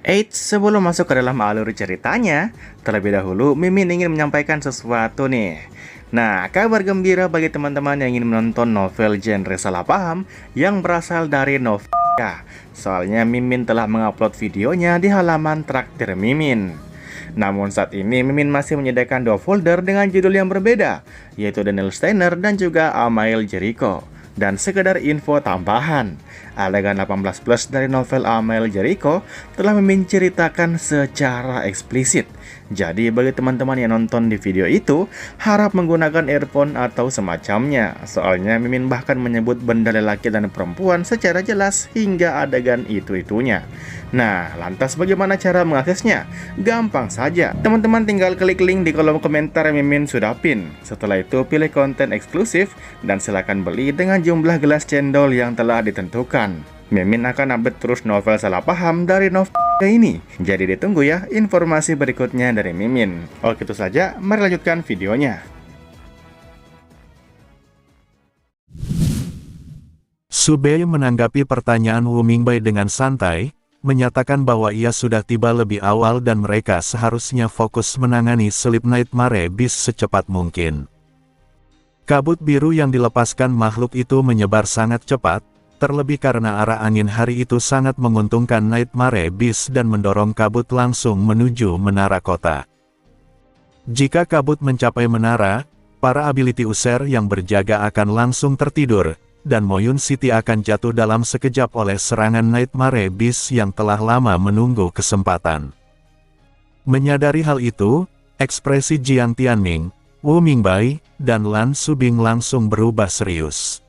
Eits, sebelum masuk ke dalam alur ceritanya, terlebih dahulu Mimin ingin menyampaikan sesuatu nih. Nah, kabar gembira bagi teman-teman yang ingin menonton novel genre salah paham yang berasal dari Novika. Soalnya Mimin telah mengupload videonya di halaman Traktir Mimin. Namun saat ini Mimin masih menyediakan dua folder dengan judul yang berbeda, yaitu Daniel Steiner dan juga Amael Jericho. Dan sekedar info tambahan, adegan 18 plus dari novel Amael Jericho telah Mimin ceritakan secara eksplisit. Jadi bagi teman-teman yang nonton di video itu, harap menggunakan earphone atau semacamnya. Soalnya Mimin bahkan menyebut benda lelaki dan perempuan secara jelas hingga adegan itu-itunya. Nah, lantas bagaimana cara mengaksesnya? Gampang saja, teman-teman tinggal klik link di kolom komentar yang Mimin sudah pin. Setelah itu pilih konten eksklusif dan silakan beli dengan jumlah gelas cendol yang telah ditentukan. Mimin akan update terus novel salah paham dari novel ini. Jadi ditunggu ya informasi berikutnya dari Mimin. Oke, itu saja, mari lanjutkan videonya. Subei menanggapi pertanyaan Wu Mingbai dengan santai, menyatakan bahwa ia sudah tiba lebih awal dan mereka seharusnya fokus menangani Sleep Nightmare Beast secepat mungkin. Kabut biru yang dilepaskan makhluk itu menyebar sangat cepat, terlebih karena arah angin hari itu sangat menguntungkan Nightmare Beast dan mendorong kabut langsung menuju menara kota. Jika kabut mencapai menara, para ability user yang berjaga akan langsung tertidur, dan Moyun City akan jatuh dalam sekejap oleh serangan Nightmare Beast yang telah lama menunggu kesempatan. Menyadari hal itu, ekspresi Jiang Tianming, Wu Mingbai, dan Lan Subing langsung berubah serius.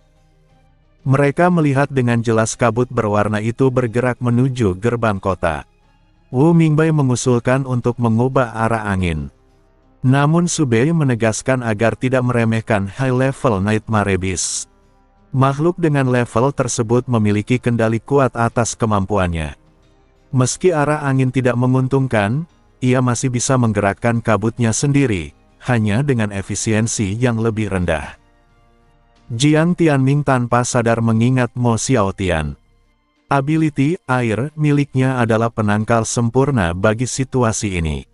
Mereka melihat dengan jelas kabut berwarna itu bergerak menuju gerbang kota. Wu Mingbai mengusulkan untuk mengubah arah angin. Namun Subei menegaskan agar tidak meremehkan high-level Nightmare Beast. Makhluk dengan level tersebut memiliki kendali kuat atas kemampuannya. Meski arah angin tidak menguntungkan, ia masih bisa menggerakkan kabutnya sendiri, hanya dengan efisiensi yang lebih rendah. Jiang Tianming tanpa sadar mengingat Mo Xiaotian. Ability air miliknya adalah penangkal sempurna bagi situasi ini.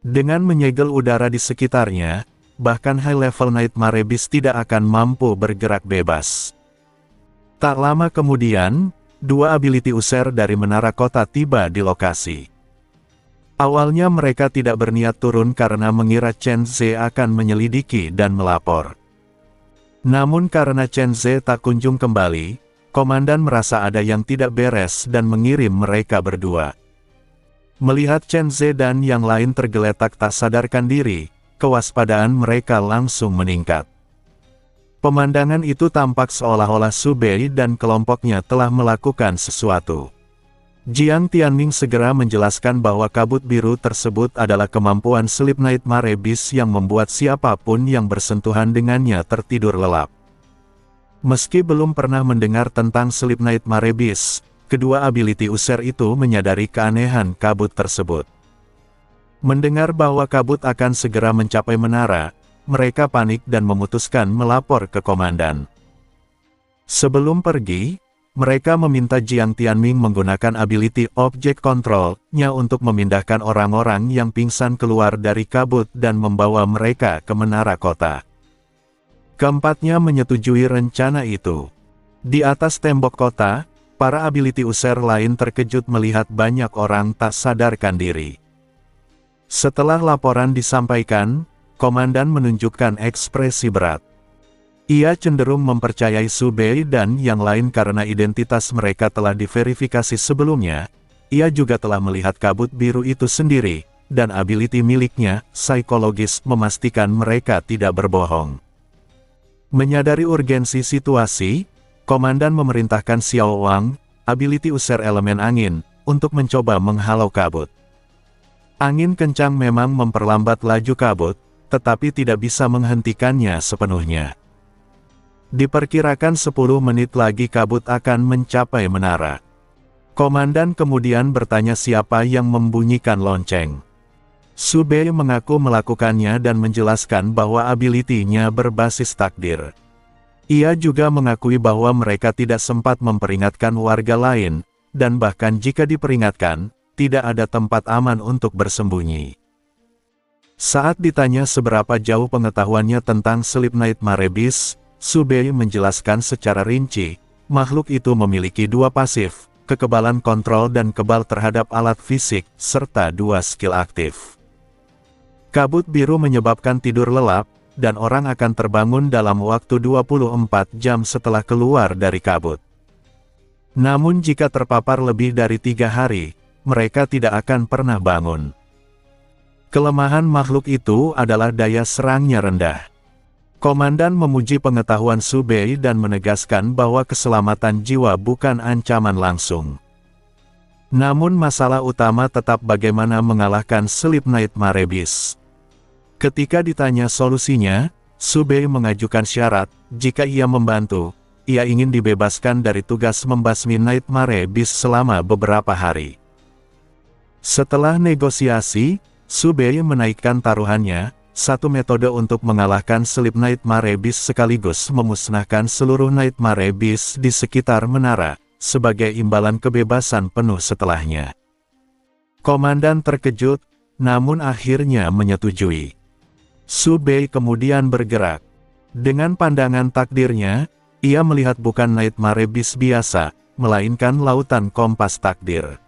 Dengan menyegel udara di sekitarnya, bahkan high-level Nightmare Beast tidak akan mampu bergerak bebas. Tak lama kemudian, dua ability user dari menara kota tiba di lokasi. Awalnya mereka tidak berniat turun karena mengira Chen Ze akan menyelidiki dan melapor. Namun karena Chen Ze tak kunjung kembali, komandan merasa ada yang tidak beres dan mengirim mereka berdua. Melihat Chen Ze dan yang lain tergeletak tak sadarkan diri, kewaspadaan mereka langsung meningkat. Pemandangan itu tampak seolah-olah Subei dan kelompoknya telah melakukan sesuatu. Jiang Tianming segera menjelaskan bahwa kabut biru tersebut adalah kemampuan Sleep Nightmare Beast yang membuat siapapun yang bersentuhan dengannya tertidur lelap. Meski belum pernah mendengar tentang Sleep Nightmare Beast, kedua ability user itu menyadari keanehan kabut tersebut. Mendengar bahwa kabut akan segera mencapai menara, mereka panik dan memutuskan melapor ke komandan. Sebelum pergi, mereka meminta Jiang Tianming menggunakan ability Object Control-nya untuk memindahkan orang-orang yang pingsan keluar dari kabut dan membawa mereka ke menara kota. Keempatnya menyetujui rencana itu. Di atas tembok kota, para ability user lain terkejut melihat banyak orang tak sadarkan diri. Setelah laporan disampaikan, komandan menunjukkan ekspresi berat. Ia cenderung mempercayai Subei dan yang lain karena identitas mereka telah diverifikasi sebelumnya. Ia juga telah melihat kabut biru itu sendiri, dan ability miliknya, psikologis, memastikan mereka tidak berbohong. Menyadari urgensi situasi, komandan memerintahkan Xiao Wang, ability user elemen angin, untuk mencoba menghalau kabut. Angin kencang memang memperlambat laju kabut, tetapi tidak bisa menghentikannya sepenuhnya. Diperkirakan 10 menit lagi kabut akan mencapai menara. Komandan kemudian bertanya siapa yang membunyikan lonceng. Subei mengaku melakukannya dan menjelaskan bahwa ability-nya berbasis takdir. Ia juga mengakui bahwa mereka tidak sempat memperingatkan warga lain, dan bahkan jika diperingatkan, tidak ada tempat aman untuk bersembunyi. Saat ditanya seberapa jauh pengetahuannya tentang Sleep Nightmare Beast, Subei menjelaskan secara rinci, makhluk itu memiliki 2 pasif, kekebalan kontrol dan kebal terhadap alat fisik, serta 2 skill aktif. Kabut biru menyebabkan tidur lelap, dan orang akan terbangun dalam waktu 24 jam setelah keluar dari kabut. Namun jika terpapar lebih dari 3 hari, mereka tidak akan pernah bangun. Kelemahan makhluk itu adalah daya serangnya rendah. Komandan memuji pengetahuan Subei dan menegaskan bahwa keselamatan jiwa bukan ancaman langsung. Namun masalah utama tetap bagaimana mengalahkan Sleep Nightmare Beast. Ketika ditanya solusinya, Subei mengajukan syarat, jika ia membantu, ia ingin dibebaskan dari tugas membasmi Nightmare Beast selama beberapa hari. Setelah negosiasi, Subei menaikkan taruhannya, 1 metode untuk mengalahkan Sleep Nightmare Beast sekaligus memusnahkan seluruh Nightmare Beast di sekitar menara, sebagai imbalan kebebasan penuh setelahnya. Komandan terkejut, namun akhirnya menyetujui. Subei kemudian bergerak. Dengan pandangan takdirnya, ia melihat bukan Nightmare Beast biasa, melainkan lautan kompas takdir.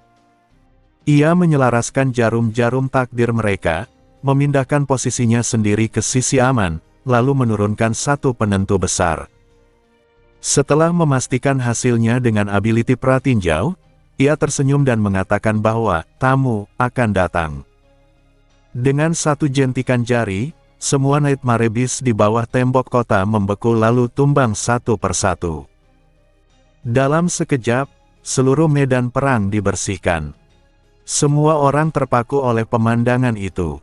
Ia menyelaraskan jarum-jarum takdir mereka, memindahkan posisinya sendiri ke sisi aman, lalu menurunkan 1 penentu besar. Setelah memastikan hasilnya dengan ability pratinjau, ia tersenyum dan mengatakan bahwa tamu akan datang. Dengan 1 jentikan jari, semua Nightmare Beast di bawah tembok kota membeku lalu tumbang 1 persatu. Dalam sekejap, seluruh medan perang dibersihkan. Semua orang terpaku oleh pemandangan itu.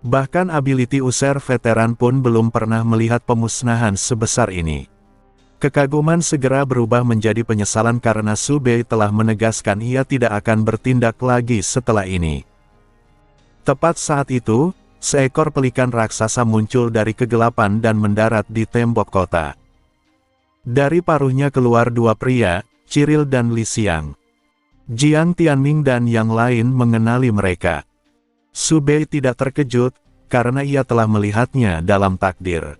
Bahkan ability user veteran pun belum pernah melihat pemusnahan sebesar ini. Kekaguman segera berubah menjadi penyesalan karena Subei telah menegaskan ia tidak akan bertindak lagi setelah ini. Tepat saat itu, seekor pelikan raksasa muncul dari kegelapan dan mendarat di tembok kota. Dari paruhnya keluar 2 pria, Ciril dan Li Xiang. Jiang Tianming dan yang lain mengenali mereka. Subei tidak terkejut, karena ia telah melihatnya dalam takdir.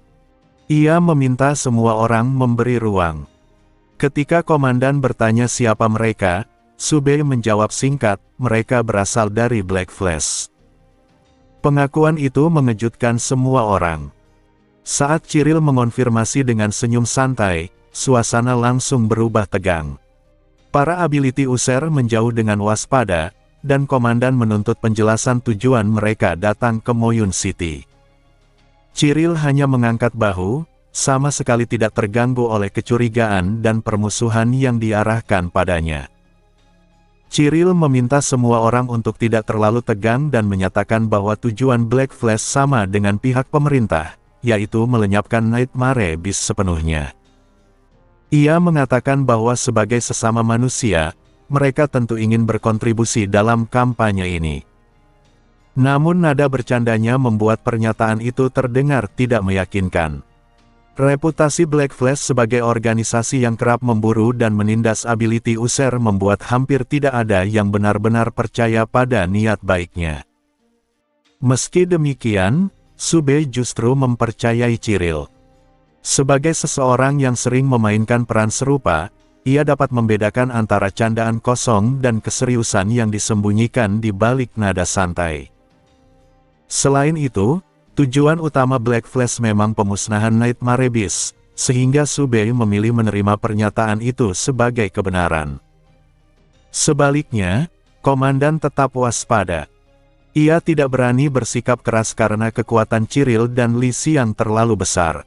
Ia meminta semua orang memberi ruang. Ketika komandan bertanya siapa mereka, Subei menjawab singkat, mereka berasal dari Black Flash. Pengakuan itu mengejutkan semua orang. Saat Ciril mengonfirmasi dengan senyum santai, suasana langsung berubah tegang. Para ability user menjauh dengan waspada, dan komandan menuntut penjelasan tujuan mereka datang ke Moyun City. Ciril hanya mengangkat bahu, sama sekali tidak terganggu oleh kecurigaan dan permusuhan yang diarahkan padanya. Ciril meminta semua orang untuk tidak terlalu tegang dan menyatakan bahwa tujuan Black Flash sama dengan pihak pemerintah, yaitu melenyapkan Nightmare Beast sepenuhnya. Ia mengatakan bahwa sebagai sesama manusia, mereka tentu ingin berkontribusi dalam kampanye ini. Namun nada bercandanya membuat pernyataan itu terdengar tidak meyakinkan. Reputasi Black Flash sebagai organisasi yang kerap memburu dan menindas ability user membuat hampir tidak ada yang benar-benar percaya pada niat baiknya. Meski demikian, Subei justru mempercayai Ciril. Sebagai seseorang yang sering memainkan peran serupa, ia dapat membedakan antara candaan kosong dan keseriusan yang disembunyikan di balik nada santai. Selain itu, tujuan utama Black Flash memang pemusnahan Nightmare Beast, sehingga Subei memilih menerima pernyataan itu sebagai kebenaran. Sebaliknya, komandan tetap waspada. Ia tidak berani bersikap keras karena kekuatan Ciril dan Li Xiang terlalu besar.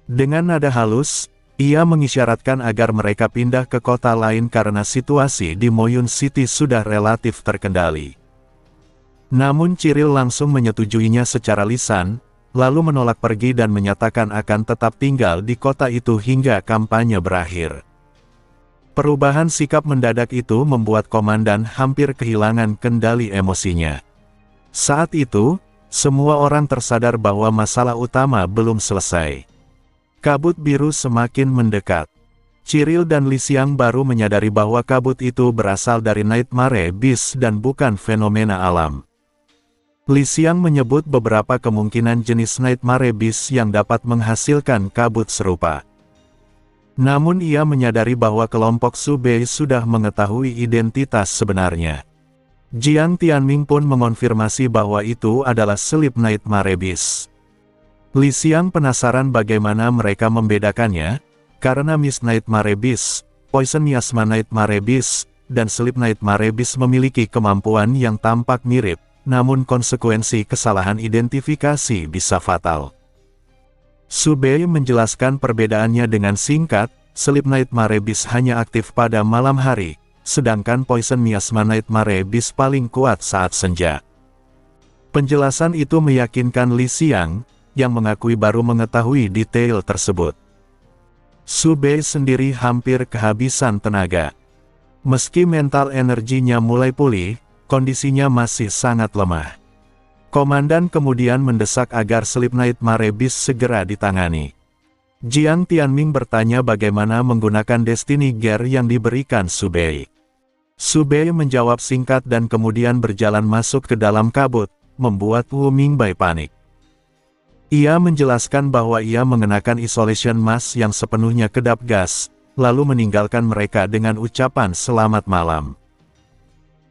Dengan nada halus, ia mengisyaratkan agar mereka pindah ke kota lain karena situasi di Moyun City sudah relatif terkendali. Namun Ciril langsung menyetujuinya secara lisan, lalu menolak pergi dan menyatakan akan tetap tinggal di kota itu hingga kampanye berakhir. Perubahan sikap mendadak itu membuat komandan hampir kehilangan kendali emosinya. Saat itu, semua orang tersadar bahwa masalah utama belum selesai. Kabut biru semakin mendekat. Ciril dan Li Xiang baru menyadari bahwa kabut itu berasal dari Nightmare Beast dan bukan fenomena alam. Li Xiang menyebut beberapa kemungkinan jenis Nightmare Beast yang dapat menghasilkan kabut serupa. Namun ia menyadari bahwa kelompok Su Bei sudah mengetahui identitas sebenarnya. Jiang Tianming pun mengonfirmasi bahwa itu adalah selip Nightmare Beast. Li Xiang penasaran bagaimana mereka membedakannya, karena Miss Nightmare Beast, Poison Miasma Nightmare Beast, dan selip Nightmare Beast memiliki kemampuan yang tampak mirip, namun konsekuensi kesalahan identifikasi bisa fatal. Su Bei menjelaskan perbedaannya dengan singkat, selip Nightmare Beast hanya aktif pada malam hari, sedangkan Poison Miasma Nightmare Beast paling kuat saat senja. Penjelasan itu meyakinkan Li Xiang, yang mengakui baru mengetahui detail tersebut. Su Bei sendiri hampir kehabisan tenaga. Meski mental energinya mulai pulih, kondisinya masih sangat lemah. Komandan kemudian mendesak agar selip Nightmare Beast segera ditangani. Jiang Tianming bertanya bagaimana menggunakan Destiny Gear yang diberikan Su Bei. Su Bei menjawab singkat dan kemudian berjalan masuk ke dalam kabut, membuat Wu Mingbai panik. Ia menjelaskan bahwa ia mengenakan isolation mask yang sepenuhnya kedap gas, lalu meninggalkan mereka dengan ucapan selamat malam.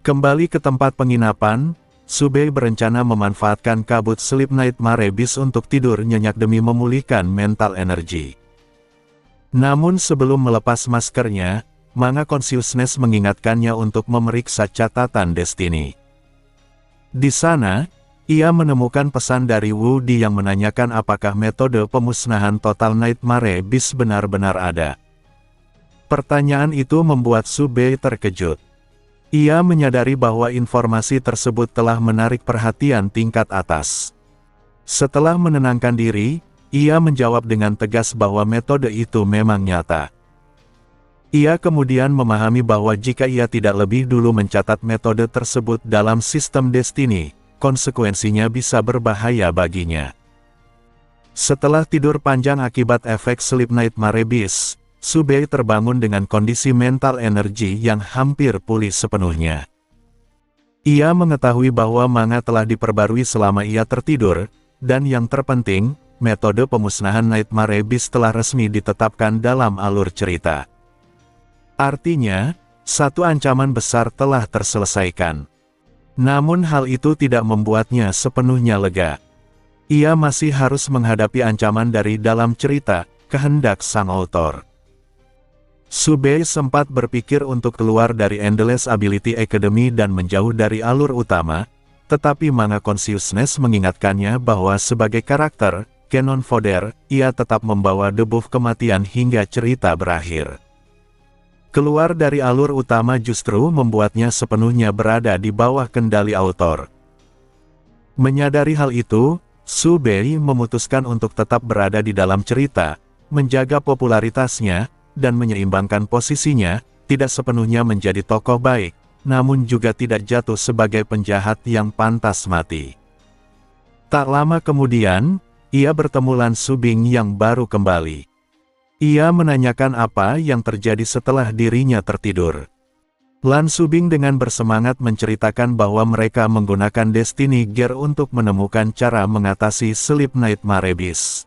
Kembali ke tempat penginapan, Su Bei berencana memanfaatkan kabut selip Nightmare Beast untuk tidur nyenyak demi memulihkan mental energi. Namun sebelum melepas maskernya, Manga Consciousness mengingatkannya untuk memeriksa catatan Destiny. Di sana, ia menemukan pesan dari Wu Di yang menanyakan apakah metode pemusnahan total Nightmare Beast benar-benar ada. Pertanyaan itu membuat Su Bei terkejut. Ia menyadari bahwa informasi tersebut telah menarik perhatian tingkat atas. Setelah menenangkan diri, ia menjawab dengan tegas bahwa metode itu memang nyata. Ia kemudian memahami bahwa jika ia tidak lebih dulu mencatat metode tersebut dalam sistem Destiny, konsekuensinya bisa berbahaya baginya. Setelah tidur panjang akibat efek selip Nightmare Beast, Su Bei terbangun dengan kondisi mental energi yang hampir pulih sepenuhnya. Ia mengetahui bahwa manga telah diperbarui selama ia tertidur, dan yang terpenting, metode pemusnahan Nightmare Beast telah resmi ditetapkan dalam alur cerita. Artinya, satu ancaman besar telah terselesaikan. Namun hal itu tidak membuatnya sepenuhnya lega. Ia masih harus menghadapi ancaman dari dalam cerita, kehendak sang autor. Su Bei sempat berpikir untuk keluar dari Endless Ability Academy dan menjauh dari alur utama, tetapi Manga Consciousness mengingatkannya bahwa sebagai karakter, canon fodder, ia tetap membawa debuff kematian hingga cerita berakhir. Keluar dari alur utama justru membuatnya sepenuhnya berada di bawah kendali autor. Menyadari hal itu, Su Bei memutuskan untuk tetap berada di dalam cerita, menjaga popularitasnya, dan menyeimbangkan posisinya, tidak sepenuhnya menjadi tokoh baik, namun juga tidak jatuh sebagai penjahat yang pantas mati. Tak lama kemudian, ia bertemu Lan Subing yang baru kembali. Ia menanyakan apa yang terjadi setelah dirinya tertidur. Lan Subing dengan bersemangat menceritakan bahwa mereka menggunakan Destiny Gear untuk menemukan cara mengatasi selip Nightmare Beast.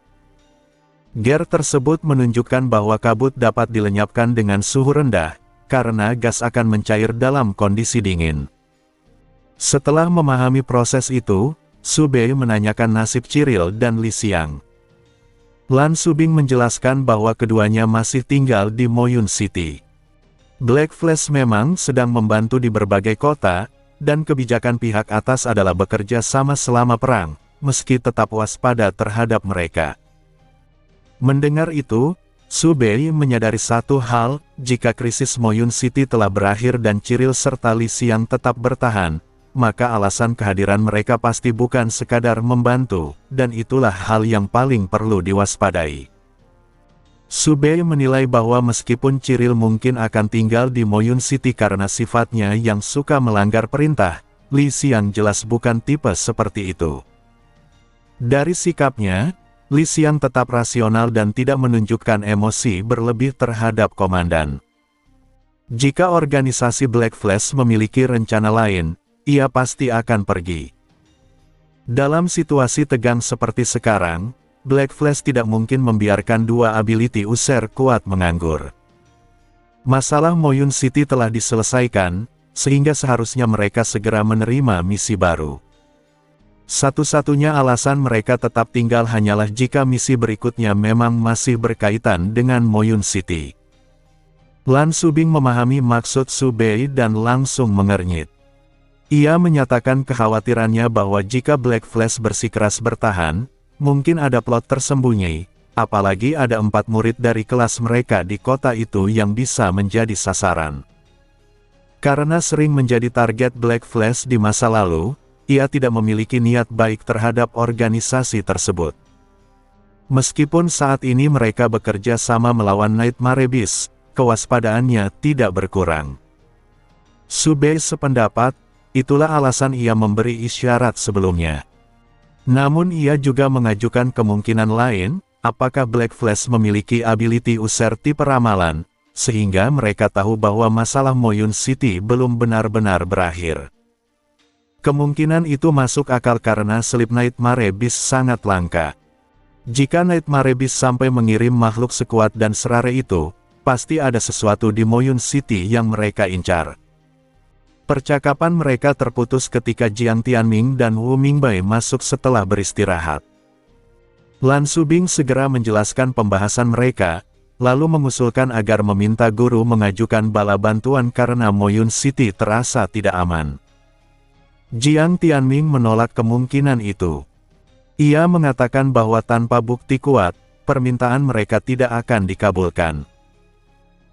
Gear tersebut menunjukkan bahwa kabut dapat dilenyapkan dengan suhu rendah, karena gas akan mencair dalam kondisi dingin. Setelah memahami proses itu, Su Bei menanyakan nasib Ciril dan Li Xiang. Lan Subing menjelaskan bahwa keduanya masih tinggal di Moyun City. Black Flash memang sedang membantu di berbagai kota, dan kebijakan pihak atas adalah bekerja sama selama perang, meski tetap waspada terhadap mereka. Mendengar itu, Su Bei menyadari satu hal, jika krisis Moyun City telah berakhir dan Ciril serta Li Xiang tetap bertahan, maka alasan kehadiran mereka pasti bukan sekadar membantu, dan itulah hal yang paling perlu diwaspadai. Su Bei menilai bahwa meskipun Ciril mungkin akan tinggal di Moyun City karena sifatnya yang suka melanggar perintah, Li Xiang jelas bukan tipe seperti itu. Dari sikapnya, Li Xiang tetap rasional dan tidak menunjukkan emosi berlebih terhadap komandan. Jika organisasi Black Flash memiliki rencana lain, ia pasti akan pergi. Dalam situasi tegang seperti sekarang, Black Flash tidak mungkin membiarkan dua ability user kuat menganggur. Masalah Moyun City telah diselesaikan, sehingga seharusnya mereka segera menerima misi baru. Satu-satunya alasan mereka tetap tinggal hanyalah jika misi berikutnya memang masih berkaitan dengan Moyun City. Lan Subing memahami maksud Su Bei dan langsung mengernyit. Ia menyatakan kekhawatirannya bahwa jika Black Flash bersikeras bertahan, mungkin ada plot tersembunyi, apalagi ada 4 murid dari kelas mereka di kota itu yang bisa menjadi sasaran. Karena sering menjadi target Black Flash di masa lalu, ia tidak memiliki niat baik terhadap organisasi tersebut. Meskipun saat ini mereka bekerja sama melawan Nightmare Beast, kewaspadaannya tidak berkurang. Su Bei sependapat, itulah alasan ia memberi isyarat sebelumnya. Namun ia juga mengajukan kemungkinan lain, apakah Black Flash memiliki ability user tipe ramalan, sehingga mereka tahu bahwa masalah Moyun City belum benar-benar berakhir. Kemungkinan itu masuk akal karena selip Nightmare Beast sangat langka. Jika Nightmare Beast sampai mengirim makhluk sekuat dan serare itu, pasti ada sesuatu di Moyun City yang mereka incar. Percakapan mereka terputus ketika Jiang Tianming dan Wu Mingbai masuk setelah beristirahat. Lan Subing segera menjelaskan pembahasan mereka, lalu mengusulkan agar meminta guru mengajukan bala bantuan karena Moyun City terasa tidak aman. Jiang Tianming menolak kemungkinan itu. Ia mengatakan bahwa tanpa bukti kuat, permintaan mereka tidak akan dikabulkan.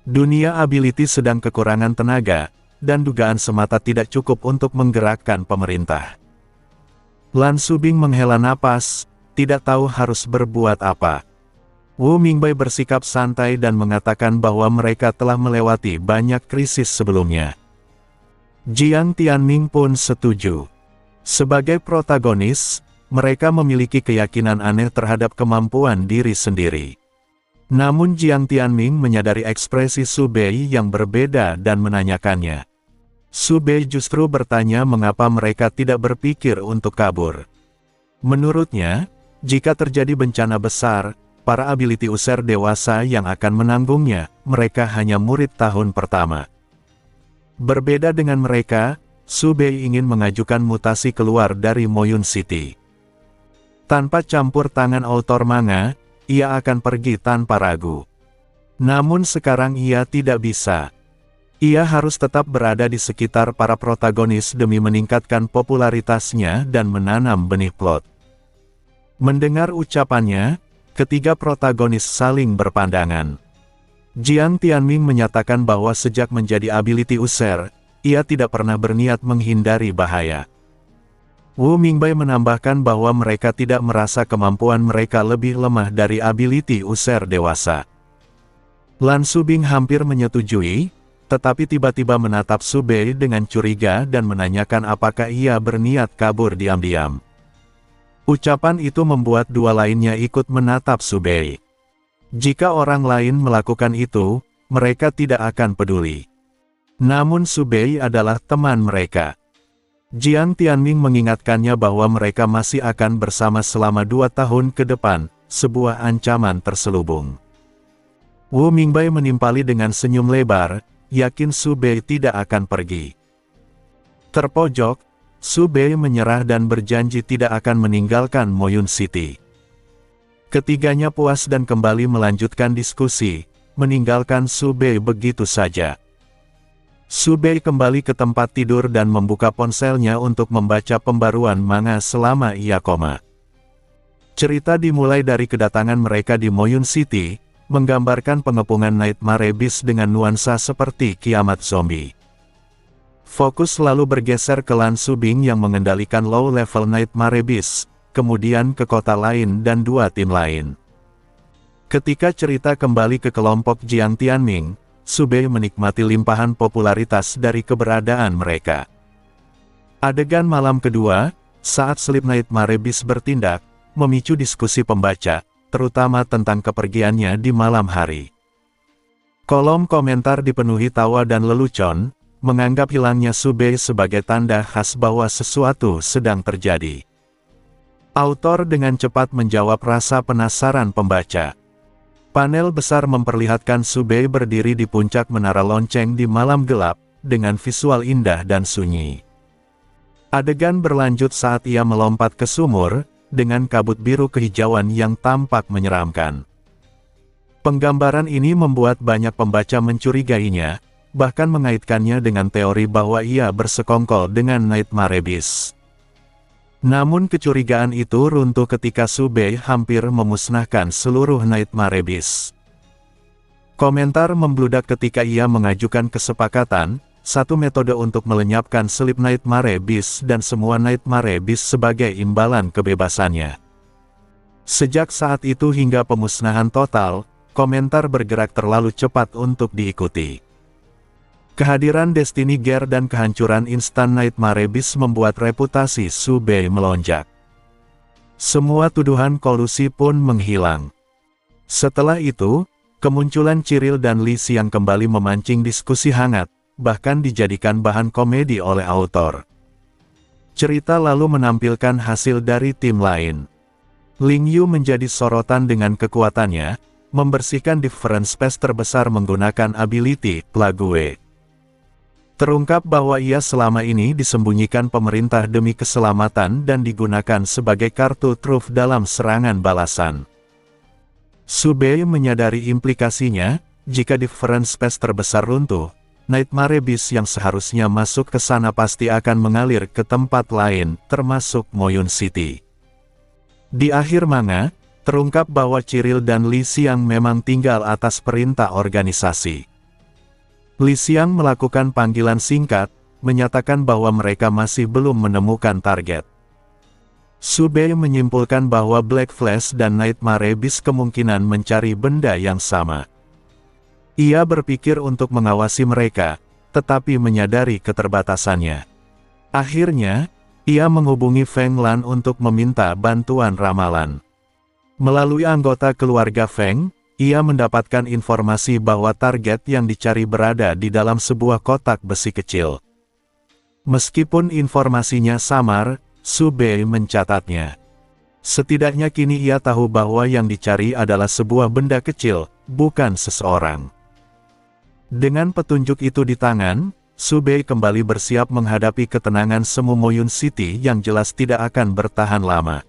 Dunia ability sedang kekurangan tenaga, dan dugaan semata tidak cukup untuk menggerakkan pemerintah. Lan Subing menghela napas, tidak tahu harus berbuat apa. Wu Mingbai bersikap santai dan mengatakan bahwa mereka telah melewati banyak krisis sebelumnya. Jiang Tianming pun setuju. Sebagai protagonis, mereka memiliki keyakinan aneh terhadap kemampuan diri sendiri. Namun Jiang Tianming menyadari ekspresi Su Bei yang berbeda dan menanyakannya. Su Bei justru bertanya mengapa mereka tidak berpikir untuk kabur. Menurutnya, jika terjadi bencana besar, para ability user dewasa yang akan menanggungnya, mereka hanya murid tahun pertama. Berbeda dengan mereka, Su Bei ingin mengajukan mutasi keluar dari Moyun City. Tanpa campur tangan autor manga, ia akan pergi tanpa ragu. Namun sekarang ia tidak bisa. Ia harus tetap berada di sekitar para protagonis demi meningkatkan popularitasnya dan menanam benih plot. Mendengar ucapannya, ketiga protagonis saling berpandangan. Jiang Tianming menyatakan bahwa sejak menjadi ability user, ia tidak pernah berniat menghindari bahaya. Wu Mingbai menambahkan bahwa mereka tidak merasa kemampuan mereka lebih lemah dari ability user dewasa. Lan Subing hampir menyetujui, tetapi tiba-tiba menatap Su Bei dengan curiga dan menanyakan apakah ia berniat kabur diam-diam. Ucapan itu membuat dua lainnya ikut menatap Su Bei. Jika orang lain melakukan itu, mereka tidak akan peduli. Namun Su Bei adalah teman mereka. Jiang Tianming mengingatkannya bahwa mereka masih akan bersama selama 2 tahun ke depan, sebuah ancaman terselubung. Wu Mingbai menimpali dengan senyum lebar, yakin Su Bei tidak akan pergi. Terpojok, Su Bei menyerah dan berjanji tidak akan meninggalkan Moyun City. Ketiganya puas dan kembali melanjutkan diskusi, meninggalkan Su Bei begitu saja. Su Bei kembali ke tempat tidur dan membuka ponselnya untuk membaca pembaruan manga selama ia koma. Cerita dimulai dari kedatangan mereka di Moyun City, menggambarkan pengepungan Nightmare Beast dengan nuansa seperti kiamat zombie. Fokus lalu bergeser ke Lan Subing yang mengendalikan low-level Nightmare Beast, kemudian ke kota lain dan 2 tim lain. Ketika cerita kembali ke kelompok Jiang Tianming, Su Bei menikmati limpahan popularitas dari keberadaan mereka. Adegan malam kedua, saat selip Nightmare Beast bertindak, memicu diskusi pembaca, terutama tentang kepergiannya di malam hari. Kolom komentar dipenuhi tawa dan lelucon, menganggap hilangnya Subei sebagai tanda khas bahwa sesuatu sedang terjadi. Autor dengan cepat menjawab rasa penasaran pembaca. Panel besar memperlihatkan Subei berdiri di puncak menara lonceng di malam gelap, dengan visual indah dan sunyi. Adegan berlanjut saat ia melompat ke sumur, dengan kabut biru kehijauan yang tampak menyeramkan. Penggambaran ini membuat banyak pembaca mencurigainya, bahkan mengaitkannya dengan teori bahwa ia bersekongkol dengan Nightmare Beast. Namun kecurigaan itu runtuh ketika Subei hampir memusnahkan seluruh Nightmare Beast. Komentar membludak ketika ia mengajukan kesepakatan, satu metode untuk melenyapkan selip Nightmare Beast dan semua Nightmare Beast sebagai imbalan kebebasannya. Sejak saat itu hingga pemusnahan total, komentar bergerak terlalu cepat untuk diikuti. Kehadiran Destiny Gear dan kehancuran instan Nightmare Beast membuat reputasi Subei melonjak. Semua tuduhan kolusi pun menghilang. Setelah itu, kemunculan Cyril dan Lee yang kembali memancing diskusi hangat, bahkan dijadikan bahan komedi oleh autor. Cerita lalu menampilkan hasil dari tim lain. Ling Yu menjadi sorotan dengan kekuatannya, membersihkan different space terbesar menggunakan ability Plague. Terungkap bahwa ia selama ini disembunyikan pemerintah demi keselamatan dan digunakan sebagai kartu truf dalam serangan balasan. Subei menyadari implikasinya, jika different space terbesar runtuh, Nightmare Beast yang seharusnya masuk ke sana pasti akan mengalir ke tempat lain, termasuk Moyun City. Di akhir manga, terungkap bahwa Cyril dan Lee yang memang tinggal atas perintah organisasi. Lee Xiang melakukan panggilan singkat, menyatakan bahwa mereka masih belum menemukan target. Subei menyimpulkan bahwa Black Flash dan Nightmare Beast kemungkinan mencari benda yang sama. Ia berpikir untuk mengawasi mereka, tetapi menyadari keterbatasannya. Akhirnya, ia menghubungi Feng Lan untuk meminta bantuan ramalan. Melalui anggota keluarga Feng, ia mendapatkan informasi bahwa target yang dicari berada di dalam sebuah kotak besi kecil. Meskipun informasinya samar, Subei mencatatnya. Setidaknya kini ia tahu bahwa yang dicari adalah sebuah benda kecil, bukan seseorang. Dengan petunjuk itu di tangan, Subei kembali bersiap menghadapi ketenangan semu Moyun City yang jelas tidak akan bertahan lama.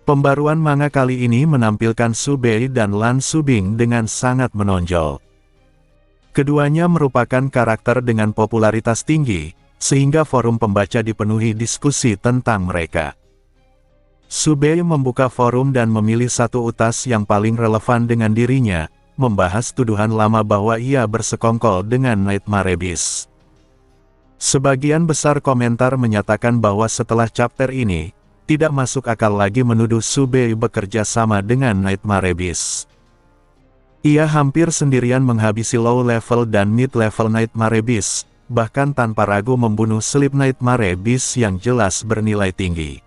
Pembaruan manga kali ini menampilkan Subei dan Lan Subing dengan sangat menonjol. Keduanya merupakan karakter dengan popularitas tinggi, sehingga forum pembaca dipenuhi diskusi tentang mereka. Subei membuka forum dan memilih satu utas yang paling relevan dengan dirinya, membahas tuduhan lama bahwa ia bersekongkol dengan Nightmare Beast. Sebagian besar komentar menyatakan bahwa setelah chapter ini, tidak masuk akal lagi menuduh Subei bekerja sama dengan Nightmare Beast. Ia hampir sendirian menghabisi low-level dan mid-level Nightmare Beast, bahkan tanpa ragu membunuh selip Nightmare Beast yang jelas bernilai tinggi.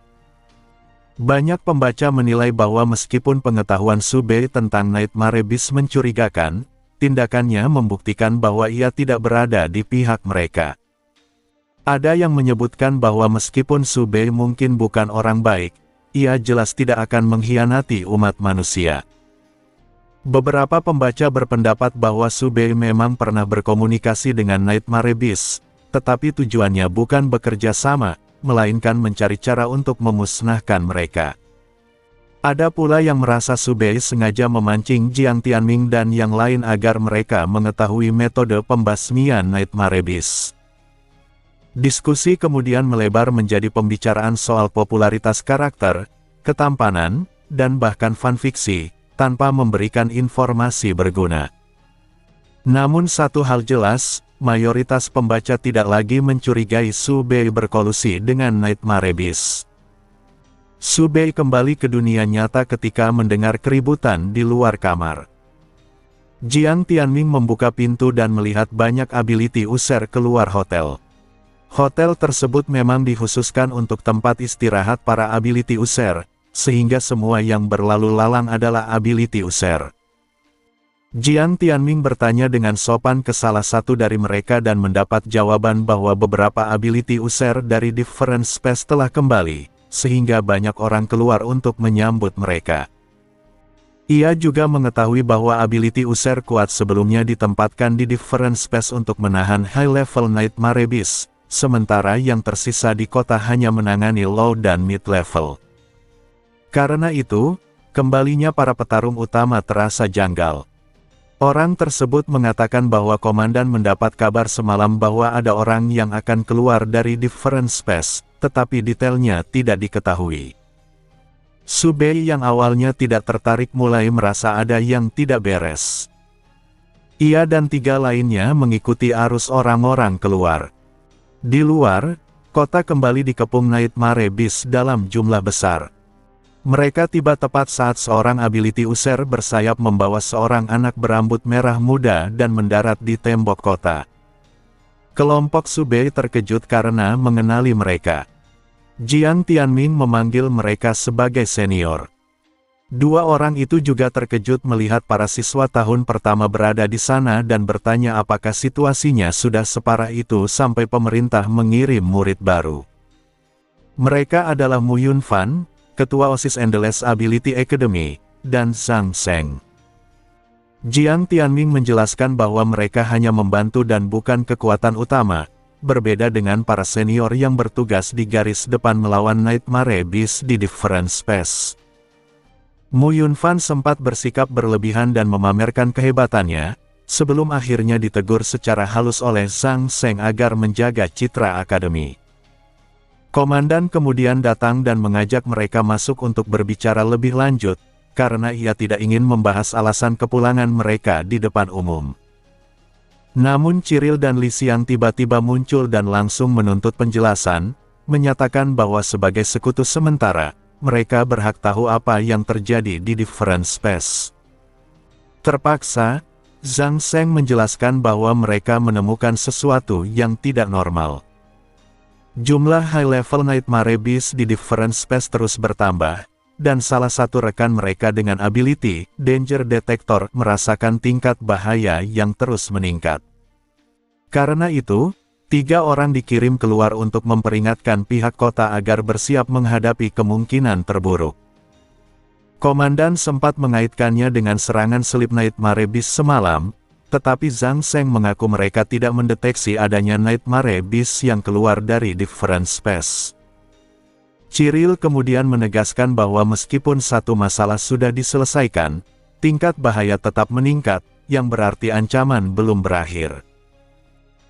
Banyak pembaca menilai bahwa meskipun pengetahuan Subei tentang Nightmare Beast mencurigakan, tindakannya membuktikan bahwa ia tidak berada di pihak mereka. Ada yang menyebutkan bahwa meskipun Subei mungkin bukan orang baik, ia jelas tidak akan mengkhianati umat manusia. Beberapa pembaca berpendapat bahwa Subei memang pernah berkomunikasi dengan Nightmare Beast, tetapi tujuannya bukan bekerja sama, melainkan mencari cara untuk memusnahkan mereka. Ada pula yang merasa Subei sengaja memancing Jiang Tianming dan yang lain agar mereka mengetahui metode pembasmian Nightmare Beast. Diskusi kemudian melebar menjadi pembicaraan soal popularitas karakter, ketampanan, dan bahkan fanfiksi, tanpa memberikan informasi berguna. Namun satu hal jelas, mayoritas pembaca tidak lagi mencurigai Subei berkolusi dengan Nightmare Beast. Subei kembali ke dunia nyata ketika mendengar keributan di luar kamar. Jiang Tianming membuka pintu dan melihat banyak ability user keluar hotel. Hotel tersebut memang dikhususkan untuk tempat istirahat para ability user, sehingga semua yang berlalu lalang adalah ability user. Jiang Tianming bertanya dengan sopan ke salah satu dari mereka dan mendapat jawaban bahwa beberapa ability user dari different space telah kembali, sehingga banyak orang keluar untuk menyambut mereka. Ia juga mengetahui bahwa ability user kuat sebelumnya ditempatkan di different space untuk menahan high-level Nightmare Beast, sementara yang tersisa di kota hanya menangani low dan mid-level. Karena itu, kembalinya para petarung utama terasa janggal. Orang tersebut mengatakan bahwa komandan mendapat kabar semalam bahwa ada orang yang akan keluar dari different space, tetapi detailnya tidak diketahui. Su Bei yang awalnya tidak tertarik mulai merasa ada yang tidak beres. Ia dan 3 lainnya mengikuti arus orang-orang keluar. Di luar, kota kembali dikepung Nightmare Beast dalam jumlah besar. Mereka tiba tepat saat seorang ability user bersayap membawa seorang anak berambut merah muda dan mendarat di tembok kota. Kelompok Su Bei terkejut karena mengenali mereka. Jiang Tianming memanggil mereka sebagai senior. 2 orang itu juga terkejut melihat para siswa tahun pertama berada di sana dan bertanya apakah situasinya sudah separah itu sampai pemerintah mengirim murid baru. Mereka adalah Mu Yunfan, Ketua OSIS Endless Ability Academy, dan Zhang Sheng. Jiang Tianming menjelaskan bahwa mereka hanya membantu dan bukan kekuatan utama, berbeda dengan para senior yang bertugas di garis depan melawan Nightmare Beast di different space. Mu Yunfan sempat bersikap berlebihan dan memamerkan kehebatannya, sebelum akhirnya ditegur secara halus oleh Zhang Sheng agar menjaga citra akademi. Komandan kemudian datang dan mengajak mereka masuk untuk berbicara lebih lanjut, karena ia tidak ingin membahas alasan kepulangan mereka di depan umum. Namun Ciril dan Li Xiang tiba-tiba muncul dan langsung menuntut penjelasan, menyatakan bahwa sebagai sekutu sementara, mereka berhak tahu apa yang terjadi di different space. Terpaksa, Zhang Sheng menjelaskan bahwa mereka menemukan sesuatu yang tidak normal. Jumlah high-level Nightmare Beast di different space terus bertambah, dan salah satu rekan mereka dengan ability Danger Detector merasakan tingkat bahaya yang terus meningkat. Karena itu, 3 orang dikirim keluar untuk memperingatkan pihak kota agar bersiap menghadapi kemungkinan terburuk. Komandan sempat mengaitkannya dengan serangan selip Nightmare Beast semalam, tetapi Zhang Sheng mengaku mereka tidak mendeteksi adanya Nightmare Beast yang keluar dari different space. Ciril kemudian menegaskan bahwa meskipun satu masalah sudah diselesaikan, tingkat bahaya tetap meningkat, yang berarti ancaman belum berakhir.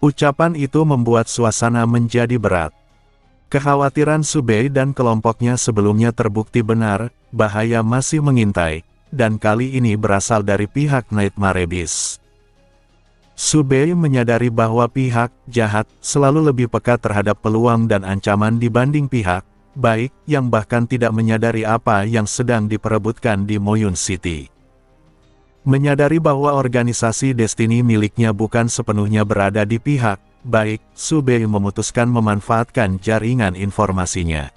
Ucapan itu membuat suasana menjadi berat. Kekhawatiran Su Bei dan kelompoknya sebelumnya terbukti benar, bahaya masih mengintai, dan kali ini berasal dari pihak Nightmare Beast. Su Bei menyadari bahwa pihak jahat selalu lebih peka terhadap peluang dan ancaman dibanding pihak baik yang bahkan tidak menyadari apa yang sedang diperebutkan di Moyun City. Menyadari bahwa organisasi Destiny miliknya bukan sepenuhnya berada di pihak baik, Su Bei memutuskan memanfaatkan jaringan informasinya.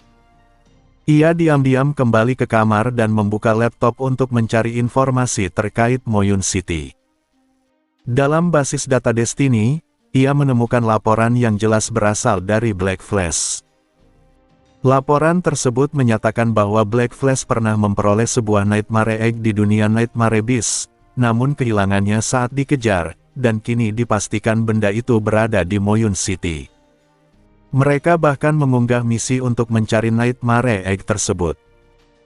Ia diam-diam kembali ke kamar dan membuka laptop untuk mencari informasi terkait Moyun City. Dalam basis data Destiny, ia menemukan laporan yang jelas berasal dari Black Flash. Laporan tersebut menyatakan bahwa Black Flash pernah memperoleh sebuah Nightmare Egg di dunia Nightmare Beast, namun kehilangannya saat dikejar, dan kini dipastikan benda itu berada di Moyun City. Mereka bahkan mengunggah misi untuk mencari Nightmare Egg tersebut.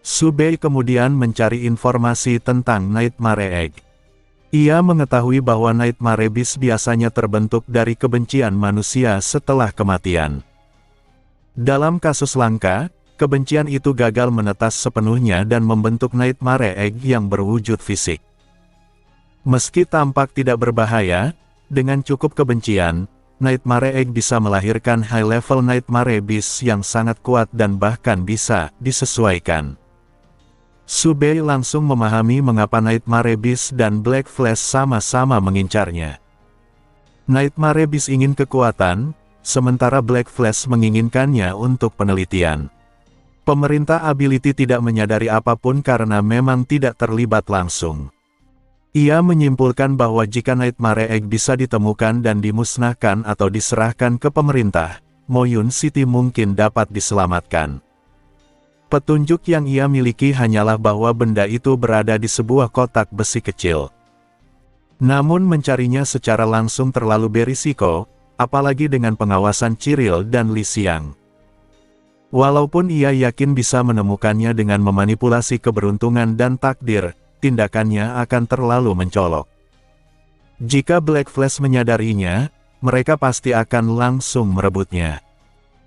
Su Bei kemudian mencari informasi tentang Nightmare Egg. Ia mengetahui bahwa Nightmare Beast biasanya terbentuk dari kebencian manusia setelah kematian. Dalam kasus langka, kebencian itu gagal menetas sepenuhnya dan membentuk Nightmare Egg yang berwujud fisik. Meski tampak tidak berbahaya, dengan cukup kebencian, Nightmare Egg bisa melahirkan high-level Nightmare Beast yang sangat kuat dan bahkan bisa disesuaikan. Su Bei langsung memahami mengapa Nightmare Beast dan Black Flash sama-sama mengincarnya. Nightmare Beast ingin kekuatan, sementara Black Flash menginginkannya untuk penelitian. Pemerintah ability tidak menyadari apapun karena memang tidak terlibat langsung. Ia menyimpulkan bahwa jika Nightmare Egg bisa ditemukan dan dimusnahkan atau diserahkan ke pemerintah, Moyun City mungkin dapat diselamatkan. Petunjuk yang ia miliki hanyalah bahwa benda itu berada di sebuah kotak besi kecil. Namun mencarinya secara langsung terlalu berisiko, apalagi dengan pengawasan Ciril dan Li Xiang. Walaupun ia yakin bisa menemukannya dengan memanipulasi keberuntungan dan takdir, tindakannya akan terlalu mencolok. Jika Black Flash menyadarinya, mereka pasti akan langsung merebutnya.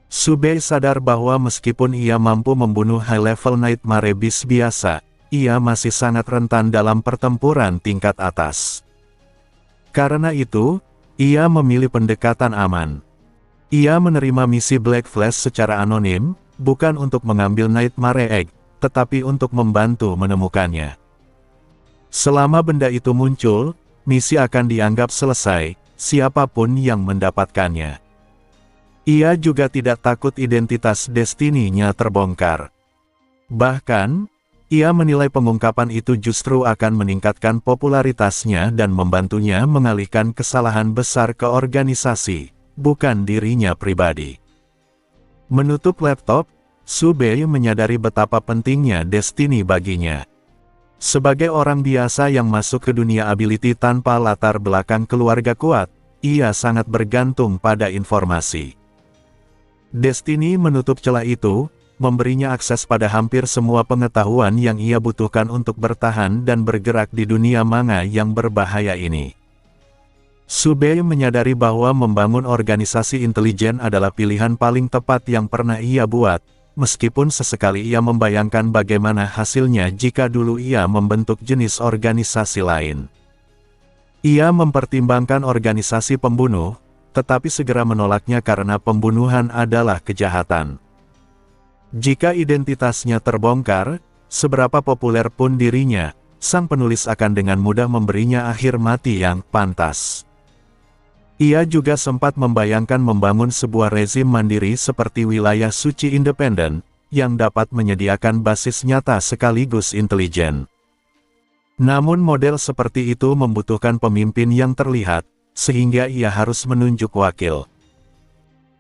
Subei sadar bahwa meskipun ia mampu membunuh high-level Nightmare Beast biasa, ia masih sangat rentan dalam pertempuran tingkat atas. Karena itu, ia memilih pendekatan aman. Ia menerima misi Black Flash secara anonim, bukan untuk mengambil Nightmare Egg, tetapi untuk membantu menemukannya. Selama benda itu muncul, misi akan dianggap selesai, siapapun yang mendapatkannya. Ia juga tidak takut identitas Destiny-nya terbongkar. Bahkan, ia menilai pengungkapan itu justru akan meningkatkan popularitasnya dan membantunya mengalihkan kesalahan besar ke organisasi, bukan dirinya pribadi. Menutup laptop, Subei menyadari betapa pentingnya Destiny baginya. Sebagai orang biasa yang masuk ke dunia ability tanpa latar belakang keluarga kuat, ia sangat bergantung pada informasi. Destiny menutup celah itu, memberinya akses pada hampir semua pengetahuan yang ia butuhkan untuk bertahan dan bergerak di dunia manga yang berbahaya ini. Subei menyadari bahwa membangun organisasi intelijen adalah pilihan paling tepat yang pernah ia buat, meskipun sesekali ia membayangkan bagaimana hasilnya jika dulu ia membentuk jenis organisasi lain. Ia mempertimbangkan organisasi pembunuh, tetapi segera menolaknya karena pembunuhan adalah kejahatan. Jika identitasnya terbongkar, seberapa populer pun dirinya, sang penulis akan dengan mudah memberinya akhir mati yang pantas. Ia juga sempat membayangkan membangun sebuah rezim mandiri seperti wilayah suci independen, yang dapat menyediakan basis nyata sekaligus intelijen. Namun model seperti itu membutuhkan pemimpin yang terlihat, sehingga ia harus menunjuk wakil.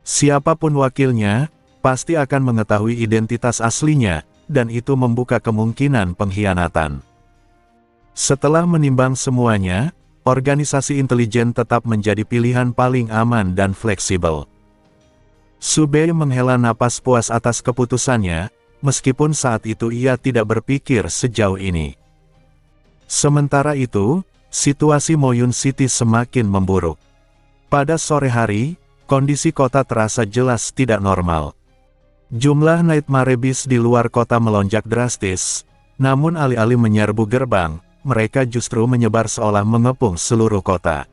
Siapapun wakilnya, pasti akan mengetahui identitas aslinya, dan itu membuka kemungkinan pengkhianatan. Setelah menimbang semuanya, organisasi intelijen tetap menjadi pilihan paling aman dan fleksibel. Subei menghela napas puas atas keputusannya, meskipun saat itu ia tidak berpikir sejauh ini. Sementara itu, situasi Moyun City semakin memburuk. Pada sore hari, kondisi kota terasa jelas tidak normal. Jumlah Nightmare Beast di luar kota melonjak drastis, namun alih-alih menyerbu gerbang, mereka justru menyebar seolah mengepung seluruh kota.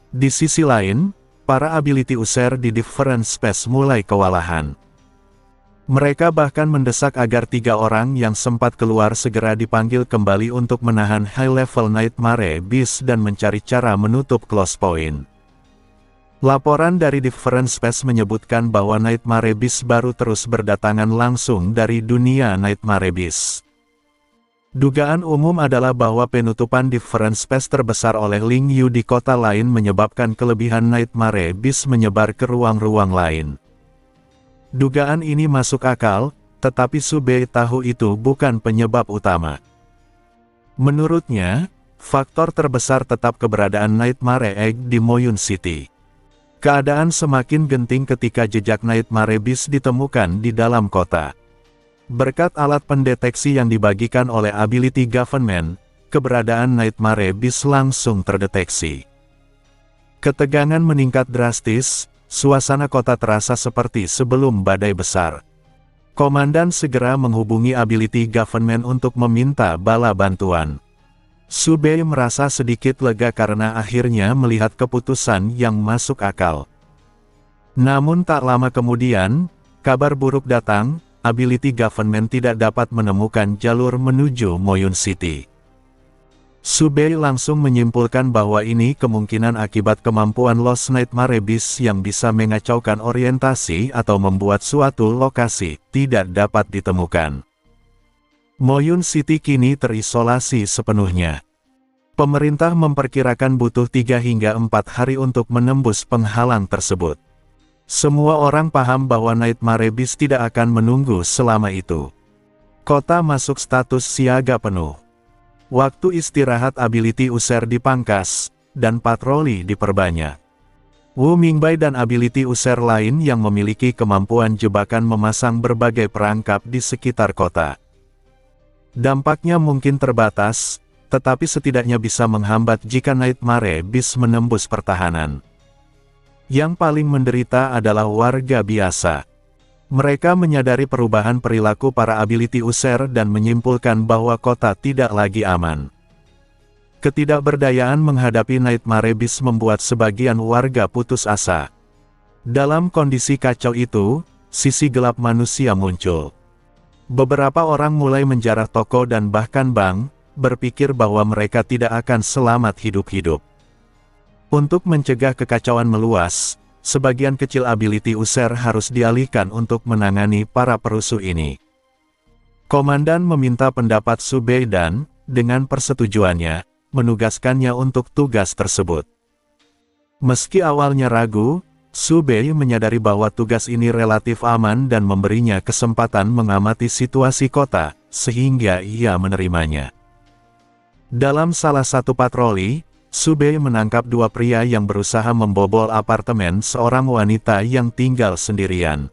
Di sisi lain, para ability user di Different Space mulai kewalahan. Mereka bahkan mendesak agar 3 orang yang sempat keluar segera dipanggil kembali untuk menahan high-level Nightmare Beast dan mencari cara menutup close point. Laporan dari Different Space menyebutkan bahwa Nightmare Beast baru terus berdatangan langsung dari dunia Nightmare Beast. Dugaan umum adalah bahwa penutupan Different Space terbesar oleh Ling Yu di kota lain menyebabkan kelebihan Nightmare Beast menyebar ke ruang-ruang lain. Dugaan ini masuk akal, tetapi Subei tahu itu bukan penyebab utama. Menurutnya, faktor terbesar tetap keberadaan Nightmare Egg di Moyun City. Keadaan semakin genting ketika jejak Nightmare Beast ditemukan di dalam kota. Berkat alat pendeteksi yang dibagikan oleh Ability Government, keberadaan Nightmare Beast langsung terdeteksi. Ketegangan meningkat drastis, suasana kota terasa seperti sebelum badai besar. Komandan segera menghubungi Ability Government untuk meminta bala bantuan. Subei merasa sedikit lega karena akhirnya melihat keputusan yang masuk akal. Namun tak lama kemudian, kabar buruk datang. Ability Government tidak dapat menemukan jalur menuju Moyun City. Subei langsung menyimpulkan bahwa ini kemungkinan akibat kemampuan Lost Nightmare Beast yang bisa mengacaukan orientasi atau membuat suatu lokasi tidak dapat ditemukan. Moyun City kini terisolasi sepenuhnya. Pemerintah memperkirakan butuh 3 hingga 4 hari untuk menembus penghalang tersebut. Semua orang paham bahwa Nightmare Beast tidak akan menunggu selama itu. Kota masuk status siaga penuh. Waktu istirahat ability user dipangkas, dan patroli diperbanyak. Wu Mingbai dan ability user lain yang memiliki kemampuan jebakan memasang berbagai perangkap di sekitar kota. Dampaknya mungkin terbatas, tetapi setidaknya bisa menghambat jika Nightmare Beast menembus pertahanan. Yang paling menderita adalah warga biasa. Mereka menyadari perubahan perilaku para ability user dan menyimpulkan bahwa kota tidak lagi aman. Ketidakberdayaan menghadapi Nightmare Beast membuat sebagian warga putus asa. Dalam kondisi kacau itu, sisi gelap manusia muncul. Beberapa orang mulai menjarah toko dan bahkan bank, berpikir bahwa mereka tidak akan selamat hidup-hidup. Untuk mencegah kekacauan meluas, sebagian kecil ability user harus dialihkan untuk menangani para perusuh ini. Komandan meminta pendapat Subei dan, dengan persetujuannya, menugaskannya untuk tugas tersebut. Meski awalnya ragu, Subei menyadari bahwa tugas ini relatif aman dan memberinya kesempatan mengamati situasi kota, sehingga ia menerimanya. Dalam salah satu patroli, Subei menangkap 2 pria yang berusaha membobol apartemen seorang wanita yang tinggal sendirian.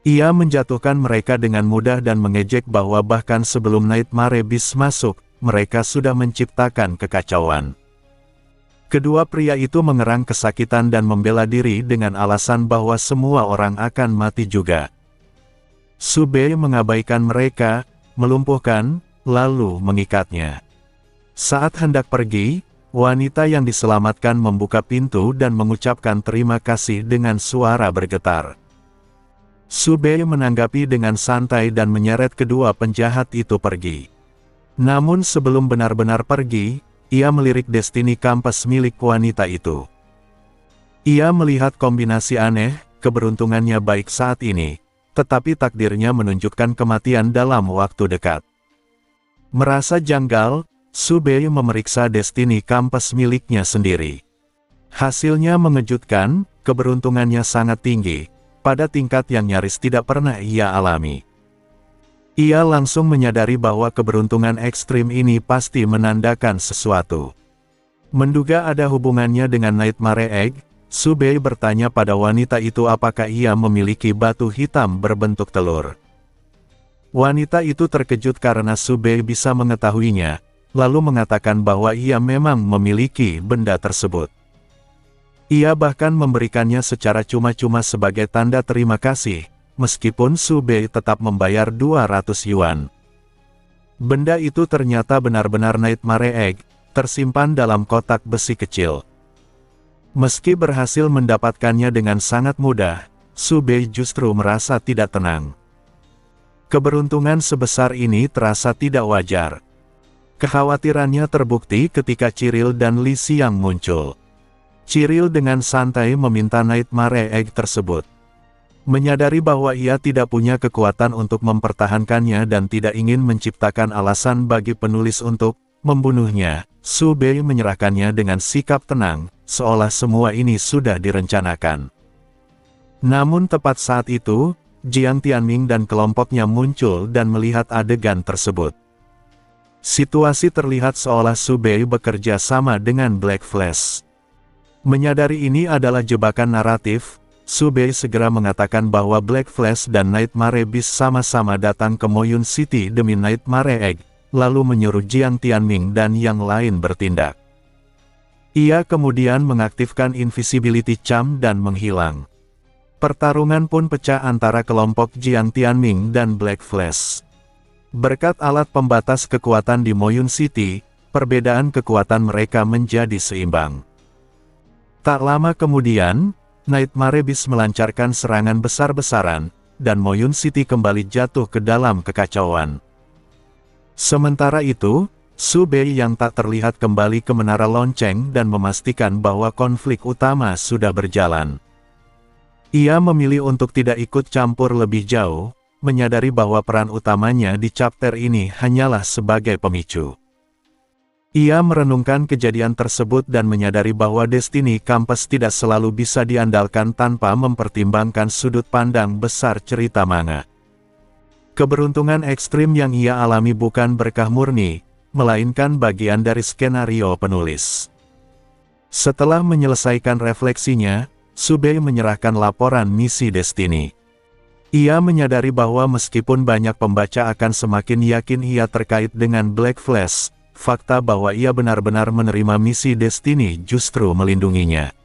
Ia menjatuhkan mereka dengan mudah dan mengejek bahwa bahkan sebelum Nightmare Beast masuk, mereka sudah menciptakan kekacauan. Kedua pria itu mengerang kesakitan dan membela diri dengan alasan bahwa semua orang akan mati juga. Subei mengabaikan mereka, melumpuhkan, lalu mengikatnya. Saat hendak pergi, wanita yang diselamatkan membuka pintu dan mengucapkan terima kasih dengan suara bergetar. Subei menanggapi dengan santai dan menyeret kedua penjahat itu pergi. Namun sebelum benar-benar pergi, ia melirik Destiny Compass milik wanita itu. Ia melihat kombinasi aneh, keberuntungannya baik saat ini, tetapi takdirnya menunjukkan kematian dalam waktu dekat. Merasa janggal, Subei memeriksa Destiny Compass miliknya sendiri. Hasilnya mengejutkan, keberuntungannya sangat tinggi, pada tingkat yang nyaris tidak pernah ia alami. Ia langsung menyadari bahwa keberuntungan ekstrim ini pasti menandakan sesuatu. Menduga ada hubungannya dengan Nightmare Egg, Subei bertanya pada wanita itu apakah ia memiliki batu hitam berbentuk telur. Wanita itu terkejut karena Subei bisa mengetahuinya, lalu mengatakan bahwa ia memang memiliki benda tersebut. Ia bahkan memberikannya secara cuma-cuma sebagai tanda terima kasih, meskipun Subei tetap membayar 200 yuan. Benda itu ternyata benar-benar Nightmare Egg, tersimpan dalam kotak besi kecil. Meski berhasil mendapatkannya dengan sangat mudah, Subei justru merasa tidak tenang. Keberuntungan sebesar ini terasa tidak wajar. Kekhawatirannya terbukti ketika Cyril dan Li Xiang muncul. Cyril dengan santai meminta Nightmare Egg tersebut. Menyadari bahwa ia tidak punya kekuatan untuk mempertahankannya dan tidak ingin menciptakan alasan bagi penulis untuk membunuhnya, Subei menyerahkannya dengan sikap tenang, seolah semua ini sudah direncanakan. Namun tepat saat itu, Jiang Tianming dan kelompoknya muncul dan melihat adegan tersebut. Situasi terlihat seolah Subei bekerja sama dengan Black Flash. Menyadari ini adalah jebakan naratif, Subei segera mengatakan bahwa Black Flash dan Nightmare Beast sama-sama datang ke Moyun City demi Nightmare Egg, lalu menyuruh Jiang Tianming dan yang lain bertindak. Ia kemudian mengaktifkan Invisibility Charm dan menghilang. Pertarungan pun pecah antara kelompok Jiang Tianming dan Black Flash. Berkat alat pembatas kekuatan di Moyun City, perbedaan kekuatan mereka menjadi seimbang. Tak lama kemudian, Nightmare Beast melancarkan serangan besar-besaran, dan Moyun City kembali jatuh ke dalam kekacauan. Sementara itu, Su Bei yang tak terlihat kembali ke menara lonceng dan memastikan bahwa konflik utama sudah berjalan. Ia memilih untuk tidak ikut campur lebih jauh, menyadari bahwa peran utamanya di chapter ini hanyalah sebagai pemicu. Ia merenungkan kejadian tersebut dan menyadari bahwa Destiny Campus tidak selalu bisa diandalkan tanpa mempertimbangkan sudut pandang besar cerita manga. Keberuntungan ekstrim yang ia alami bukan berkah murni, melainkan bagian dari skenario penulis. Setelah menyelesaikan refleksinya, Su Bei menyerahkan laporan misi Destiny. Ia menyadari bahwa meskipun banyak pembaca akan semakin yakin ia terkait dengan Black Flash, fakta bahwa ia benar-benar menerima misi Destiny justru melindunginya.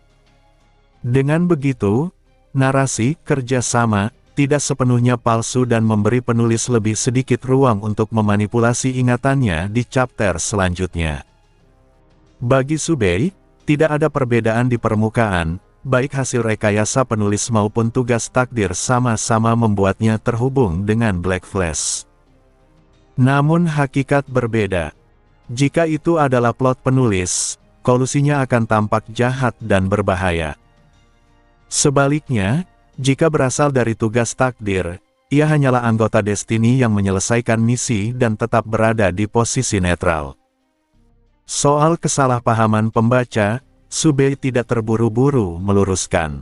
Dengan begitu, narasi kerjasama tidak sepenuhnya palsu dan memberi penulis lebih sedikit ruang untuk memanipulasi ingatannya di chapter selanjutnya. Bagi Su Bei, tidak ada perbedaan di permukaan, baik hasil rekayasa penulis maupun tugas takdir sama-sama membuatnya terhubung dengan Black Flash. Namun hakikat berbeda. Jika itu adalah plot penulis, kolusinya akan tampak jahat dan berbahaya. Sebaliknya, jika berasal dari tugas takdir, ia hanyalah anggota Destiny yang menyelesaikan misi dan tetap berada di posisi netral. Soal kesalahpahaman pembaca, Su Bei tidak terburu-buru meluruskan.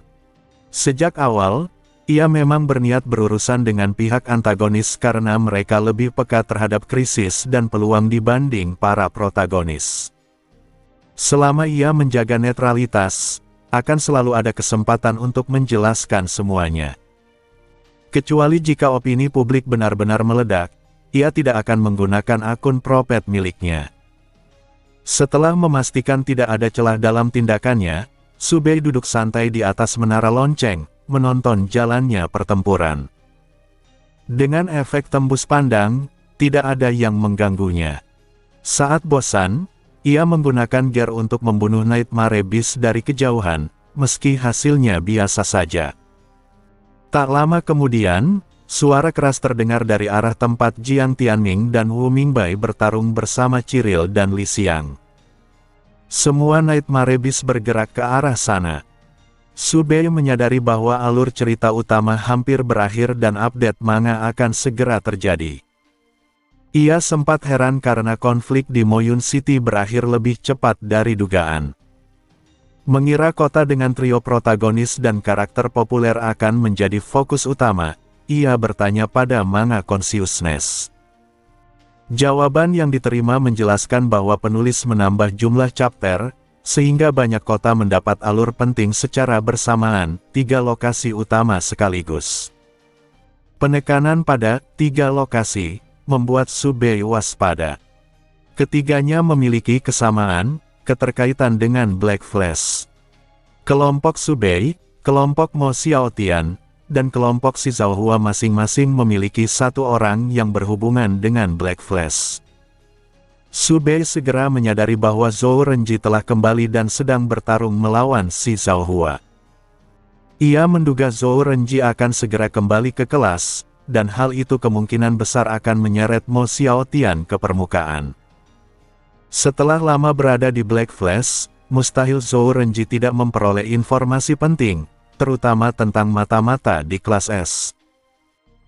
Sejak awal, ia memang berniat berurusan dengan pihak antagonis karena mereka lebih peka terhadap krisis dan peluang dibanding para protagonis. Selama ia menjaga netralitas, akan selalu ada kesempatan untuk menjelaskan semuanya. Kecuali jika opini publik benar-benar meledak, ia tidak akan menggunakan akun propet miliknya. Setelah memastikan tidak ada celah dalam tindakannya, Su Bei duduk santai di atas menara lonceng, menonton jalannya pertempuran. Dengan efek tembus pandang, tidak ada yang mengganggunya. Saat bosan, ia menggunakan gear untuk membunuh Nightmare Beast dari kejauhan, meski hasilnya biasa saja. Tak lama kemudian, suara keras terdengar dari arah tempat Jiang Tianming dan Wu Mingbai bertarung bersama Ciril dan Li Xiang. Semua Nightmare Beast bergerak ke arah sana. Su Bei menyadari bahwa alur cerita utama hampir berakhir dan update manga akan segera terjadi. Ia sempat heran karena konflik di Moyun City berakhir lebih cepat dari dugaan. Mengira kota dengan trio protagonis dan karakter populer akan menjadi fokus utama, ia bertanya pada manga Consciousness. Jawaban yang diterima menjelaskan bahwa penulis menambah jumlah chapter, sehingga banyak kota mendapat alur penting secara bersamaan, 3 lokasi utama sekaligus. Penekanan pada 3 lokasi membuat Su Bei waspada. Ketiganya memiliki kesamaan, keterkaitan dengan Black Flash. Kelompok Su Bei, kelompok Mo Xiaotian, dan kelompok Shi Zhaohua masing-masing memiliki 1 orang yang berhubungan dengan Black Flash. Su Bei segera menyadari bahwa Zhou Renji telah kembali dan sedang bertarung melawan Shi Zhaohua. Ia menduga Zhou Renji akan segera kembali ke kelas, dan hal itu kemungkinan besar akan menyeret Mo Xiaotian ke permukaan. Setelah lama berada di Black Flash, mustahil Zhou Renji tidak memperoleh informasi penting, terutama tentang mata-mata di kelas S.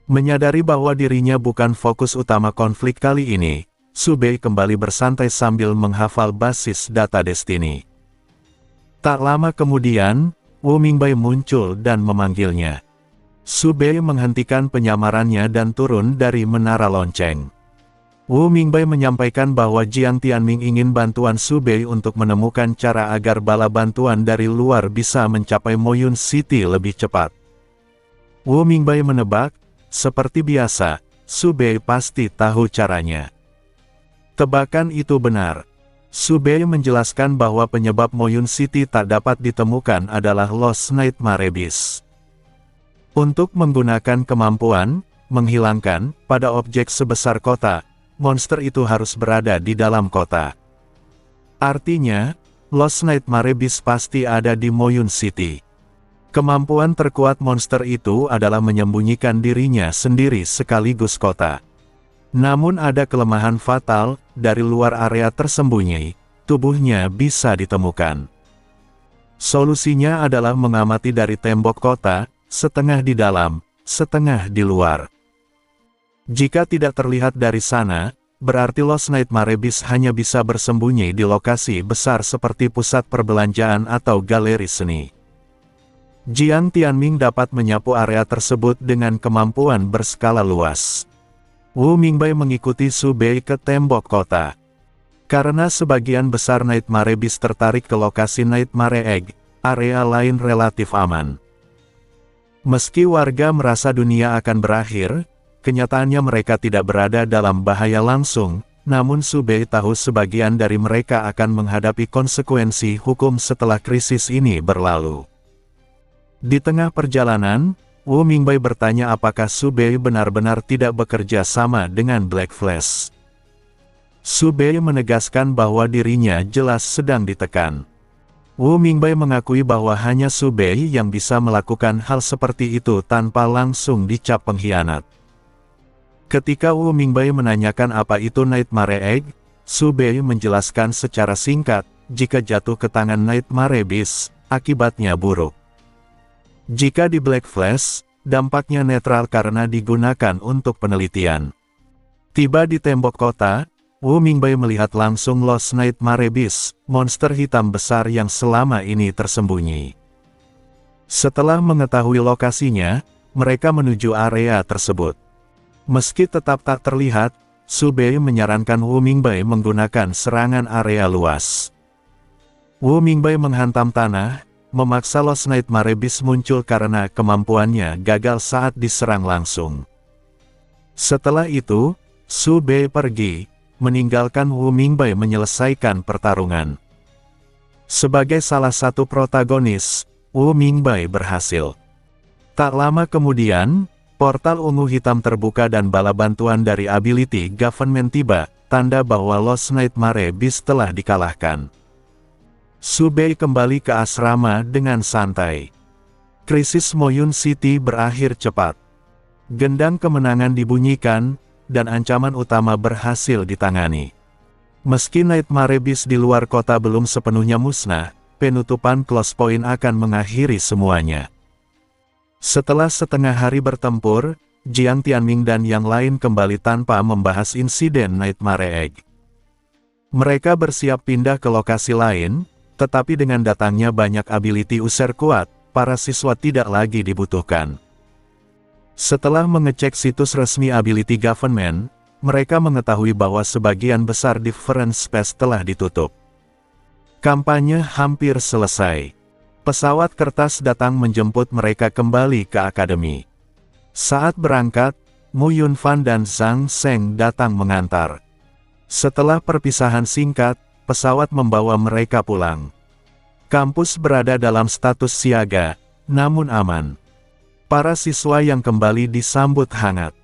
Menyadari bahwa dirinya bukan fokus utama konflik kali ini, Su Bei kembali bersantai sambil menghafal basis data Destiny. Tak lama kemudian, Wu Mingbai muncul dan memanggilnya. Su Bei menghentikan penyamarannya dan turun dari menara lonceng. Wu Mingbai menyampaikan bahwa Jiang Tianming ingin bantuan Su Bei untuk menemukan cara agar bala bantuan dari luar bisa mencapai Moyun City lebih cepat. Wu Mingbai menebak, seperti biasa, Su Bei pasti tahu caranya. Tebakan itu benar. Su Bei menjelaskan bahwa penyebab Moyun City tak dapat ditemukan adalah Lost Nightmare Beast. Untuk menggunakan kemampuan menghilangkan pada objek sebesar kota, monster itu harus berada di dalam kota. Artinya, Lost Nightmare Beast pasti ada di Moyun City. Kemampuan terkuat monster itu adalah menyembunyikan dirinya sendiri sekaligus kota. Namun ada kelemahan fatal, dari luar area tersembunyi, tubuhnya bisa ditemukan. Solusinya adalah mengamati dari tembok kota, setengah di dalam, setengah di luar. Jika tidak terlihat dari sana, berarti Lost Nightmare Beast hanya bisa bersembunyi di lokasi besar seperti pusat perbelanjaan atau galeri seni. Jiang Tianming dapat menyapu area tersebut dengan kemampuan berskala luas. Wu Mingbai mengikuti Su Bei ke tembok kota. Karena sebagian besar Nightmare Beast tertarik ke lokasi Nightmare Egg, area lain relatif aman. Meski warga merasa dunia akan berakhir, kenyataannya mereka tidak berada dalam bahaya langsung, namun Su Bei tahu sebagian dari mereka akan menghadapi konsekuensi hukum setelah krisis ini berlalu. Di tengah perjalanan, Wu Mingbai bertanya apakah Su Bei benar-benar tidak bekerja sama dengan Black Flash. Su Bei menegaskan bahwa dirinya jelas sedang ditekan. Wu Mingbai mengakui bahwa hanya Su Bei yang bisa melakukan hal seperti itu tanpa langsung dicap pengkhianat. Ketika Wu Mingbai menanyakan apa itu Nightmare Egg, Su Bei menjelaskan secara singkat, jika jatuh ke tangan Nightmare Beast, akibatnya buruk. Jika di Black Flash, dampaknya netral karena digunakan untuk penelitian. Tiba di tembok kota, Wu Mingbai melihat langsung Lost Nightmare Beast, monster hitam besar yang selama ini tersembunyi. Setelah mengetahui lokasinya, mereka menuju area tersebut. Meski tetap tak terlihat, Su Bei menyarankan Wu Mingbai menggunakan serangan area luas. Wu Mingbai menghantam tanah, memaksa Lost Nightmare Beast muncul karena kemampuannya gagal saat diserang langsung. Setelah itu, Su Bei pergi, meninggalkan Wu Mingbai menyelesaikan pertarungan. Sebagai salah satu protagonis, Wu Mingbai berhasil. Tak lama kemudian, portal ungu hitam terbuka dan bala bantuan dari ability government tiba, tanda bahwa Lost Nightmare Beast telah dikalahkan. Su Bei kembali ke asrama dengan santai. Krisis Moyun City berakhir cepat. Gendang kemenangan dibunyikan, dan ancaman utama berhasil ditangani. Meski Nightmare Beast di luar kota belum sepenuhnya musnah, penutupan Close Point akan mengakhiri semuanya. Setelah setengah hari bertempur, Jiang Tianming dan yang lain kembali tanpa membahas insiden Nightmare Egg. Mereka bersiap pindah ke lokasi lain, tetapi dengan datangnya banyak ability user kuat, para siswa tidak lagi dibutuhkan. Setelah mengecek situs resmi ability government, mereka mengetahui bahwa sebagian besar different space telah ditutup. Kampanye hampir selesai. Pesawat kertas datang menjemput mereka kembali ke akademi. Saat berangkat, Mu Yunfan dan Zhang Sheng datang mengantar. Setelah perpisahan singkat, pesawat membawa mereka pulang. Kampus berada dalam status siaga, namun aman. Para siswa yang kembali disambut hangat.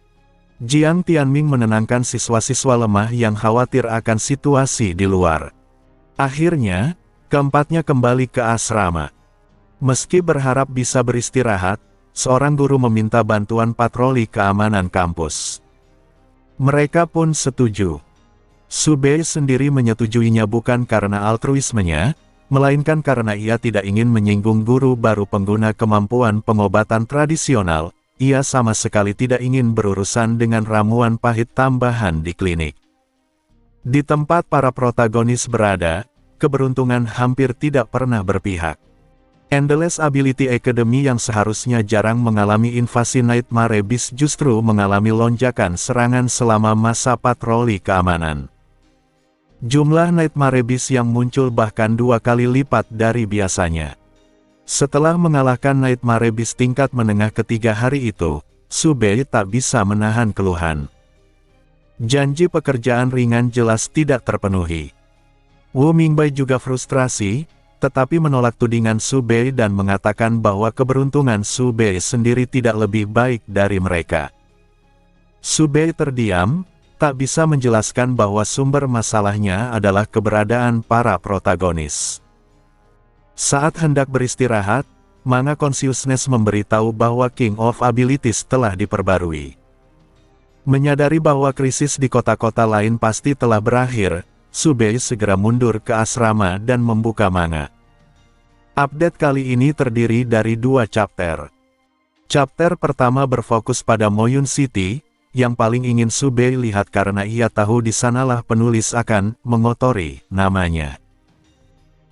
Jiang Tianming menenangkan siswa-siswa lemah yang khawatir akan situasi di luar. Akhirnya, keempatnya kembali ke asrama. Meski berharap bisa beristirahat, seorang guru meminta bantuan patroli keamanan kampus. Mereka pun setuju. Su Bei sendiri menyetujuinya bukan karena altruismenya, melainkan karena ia tidak ingin menyinggung guru baru pengguna kemampuan pengobatan tradisional. Ia sama sekali tidak ingin berurusan dengan ramuan pahit tambahan di klinik. Di tempat para protagonis berada, keberuntungan hampir tidak pernah berpihak. Endless Ability Academy yang seharusnya jarang mengalami invasi Nightmare Beast justru mengalami lonjakan serangan selama masa patroli keamanan. Jumlah Nightmare Beast yang muncul bahkan 2 kali lipat dari biasanya. Setelah mengalahkan Nightmare Beast tingkat menengah ketiga hari itu, Su Bei tak bisa menahan keluhan. Janji pekerjaan ringan jelas tidak terpenuhi. Wu Mingbai juga frustrasi, tetapi menolak tudingan Su Bei dan mengatakan bahwa keberuntungan Su Bei sendiri tidak lebih baik dari mereka. Su Bei terdiam, tak bisa menjelaskan bahwa sumber masalahnya adalah keberadaan para protagonis. Saat hendak beristirahat, Manga Consciousness memberitahu bahwa King of Abilities telah diperbarui. Menyadari bahwa krisis di kota-kota lain pasti telah berakhir, Subei segera mundur ke asrama dan membuka manga. Update kali ini terdiri dari 2 chapter. Chapter pertama berfokus pada Moyun City, yang paling ingin Subei lihat karena ia tahu di sanalah penulis akan mengotori namanya.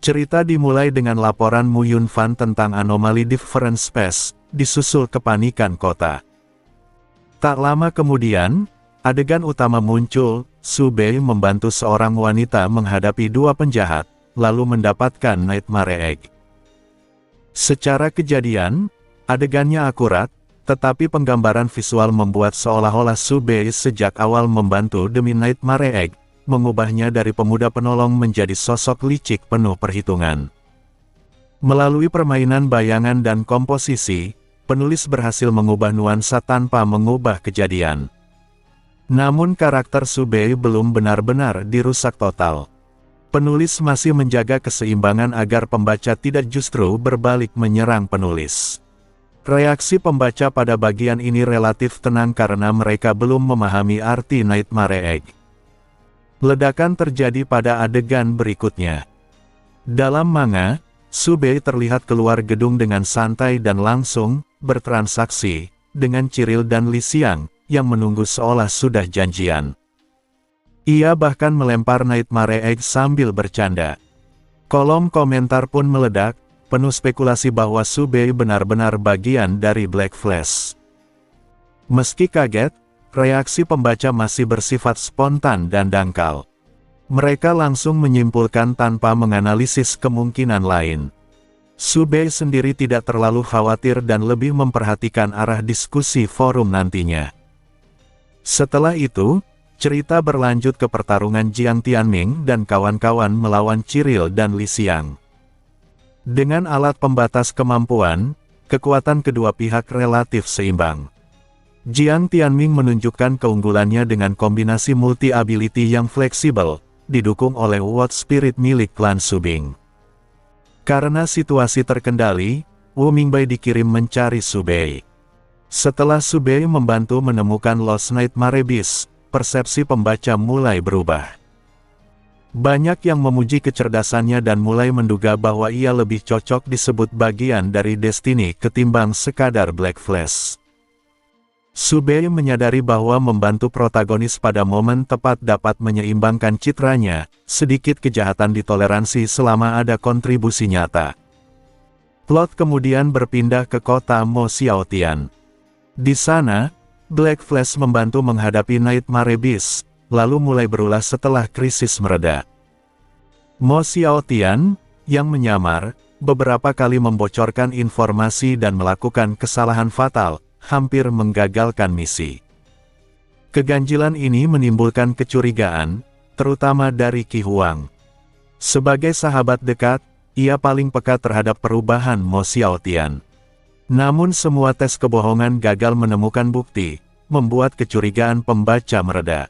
Cerita dimulai dengan laporan Mu Yun-fan tentang anomali different space, disusul kepanikan kota. Tak lama kemudian, adegan utama muncul, Subei membantu seorang wanita menghadapi 2 penjahat, lalu mendapatkan Nightmare Egg. Secara kejadian, adegannya akurat, tetapi penggambaran visual membuat seolah-olah Subei sejak awal membantu demi Nightmare Egg, mengubahnya dari pemuda penolong menjadi sosok licik penuh perhitungan. Melalui permainan bayangan dan komposisi, penulis berhasil mengubah nuansa tanpa mengubah kejadian. Namun karakter Subei belum benar-benar dirusak total. Penulis masih menjaga keseimbangan agar pembaca tidak justru berbalik menyerang penulis. Reaksi pembaca pada bagian ini relatif tenang karena mereka belum memahami arti Nightmare Egg. Ledakan terjadi pada adegan berikutnya. Dalam manga, Subei terlihat keluar gedung dengan santai dan langsung bertransaksi dengan Ciril dan Li Xiang, yang menunggu seolah sudah janjian. Ia bahkan melempar Nightmare Egg sambil bercanda. Kolom komentar pun meledak, penuh spekulasi bahwa Subei benar-benar bagian dari Black Flash. Meski kaget, reaksi pembaca masih bersifat spontan dan dangkal. Mereka langsung menyimpulkan tanpa menganalisis kemungkinan lain. Subei sendiri tidak terlalu khawatir dan lebih memperhatikan arah diskusi forum nantinya. Setelah itu, cerita berlanjut ke pertarungan Jiang Tianming dan kawan-kawan melawan Ciril dan Li Xiang. Dengan alat pembatas kemampuan, kekuatan kedua pihak relatif seimbang. Jiang Tianming menunjukkan keunggulannya dengan kombinasi multi-ability yang fleksibel, didukung oleh Word Spirit milik klan Subing. Karena situasi terkendali, Wu Mingbai dikirim mencari Subei. Setelah Subei membantu menemukan Lost Nightmare Beast, persepsi pembaca mulai berubah. Banyak yang memuji kecerdasannya dan mulai menduga bahwa ia lebih cocok disebut bagian dari Destiny ketimbang sekadar Black Flash. Subei menyadari bahwa membantu protagonis pada momen tepat dapat menyeimbangkan citranya, sedikit kejahatan ditoleransi selama ada kontribusi nyata. Plot kemudian berpindah ke kota Mo Xiaotian. Di sana, Black Flash membantu menghadapi Nightmare Beast, lalu mulai berulah setelah krisis mereda. Mo Xiaotian, yang menyamar, beberapa kali membocorkan informasi dan melakukan kesalahan fatal, hampir menggagalkan misi. Keganjilan ini menimbulkan kecurigaan, terutama dari Qi Huang. Sebagai sahabat dekat, ia paling peka terhadap perubahan Mo Xiaotian. Namun semua tes kebohongan gagal menemukan bukti, membuat kecurigaan pembaca mereda.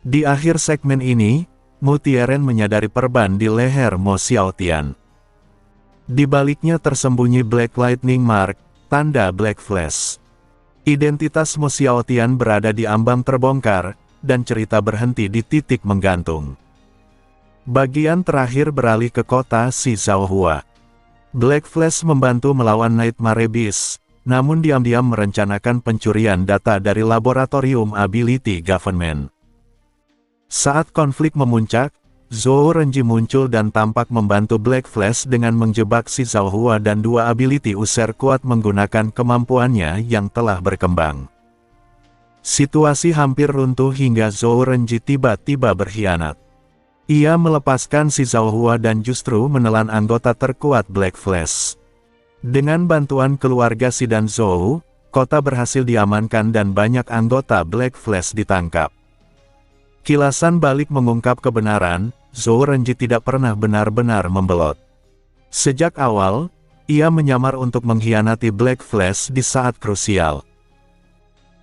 Di akhir segmen ini, Mu Tieren menyadari perban di leher Mo Xiaotian. Di baliknya tersembunyi Black Lightning Mark, tanda Black Flash. Identitas Mo Xiaotian berada di ambang terbongkar, dan cerita berhenti di titik menggantung. Bagian terakhir beralih ke kota Shizuohua. Black Flash membantu melawan Nightmare Beast, namun diam-diam merencanakan pencurian data dari Laboratorium Ability Government. Saat konflik memuncak, Zhou Renji muncul dan tampak membantu Black Flash dengan menjebak Shizuohua dan 2 ability user kuat menggunakan kemampuannya yang telah berkembang. Situasi hampir runtuh hingga Zhou Renji tiba-tiba berkhianat. Ia melepaskan Shizuohua dan justru menelan anggota terkuat Black Flash. Dengan bantuan keluarga Shi dan Zhou, kota berhasil diamankan dan banyak anggota Black Flash ditangkap. Kilasan balik mengungkap kebenaran, Zhou Renji tidak pernah benar-benar membelot. Sejak awal, ia menyamar untuk mengkhianati Black Flash di saat krusial.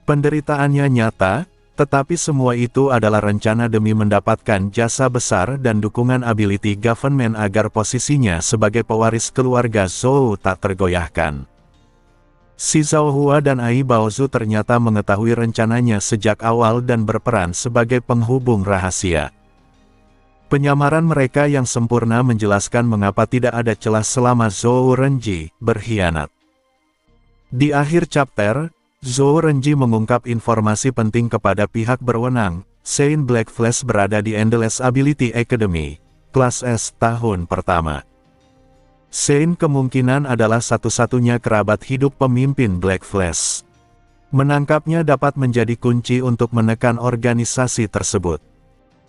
Penderitaannya nyata, tetapi semua itu adalah rencana demi mendapatkan jasa besar dan dukungan ability government agar posisinya sebagai pewaris keluarga Zhou tak tergoyahkan. Si Zhaohua dan Ai Baozu ternyata mengetahui rencananya sejak awal dan berperan sebagai penghubung rahasia. Penyamaran mereka yang sempurna menjelaskan mengapa tidak ada celah selama Zhou Renji berkhianat. Di akhir chapter, Zhou Renji mengungkap informasi penting kepada pihak berwenang. Saint Black Flash berada di Endless Ability Academy, kelas S tahun pertama. Saint kemungkinan adalah satu-satunya kerabat hidup pemimpin Black Flash. Menangkapnya dapat menjadi kunci untuk menekan organisasi tersebut.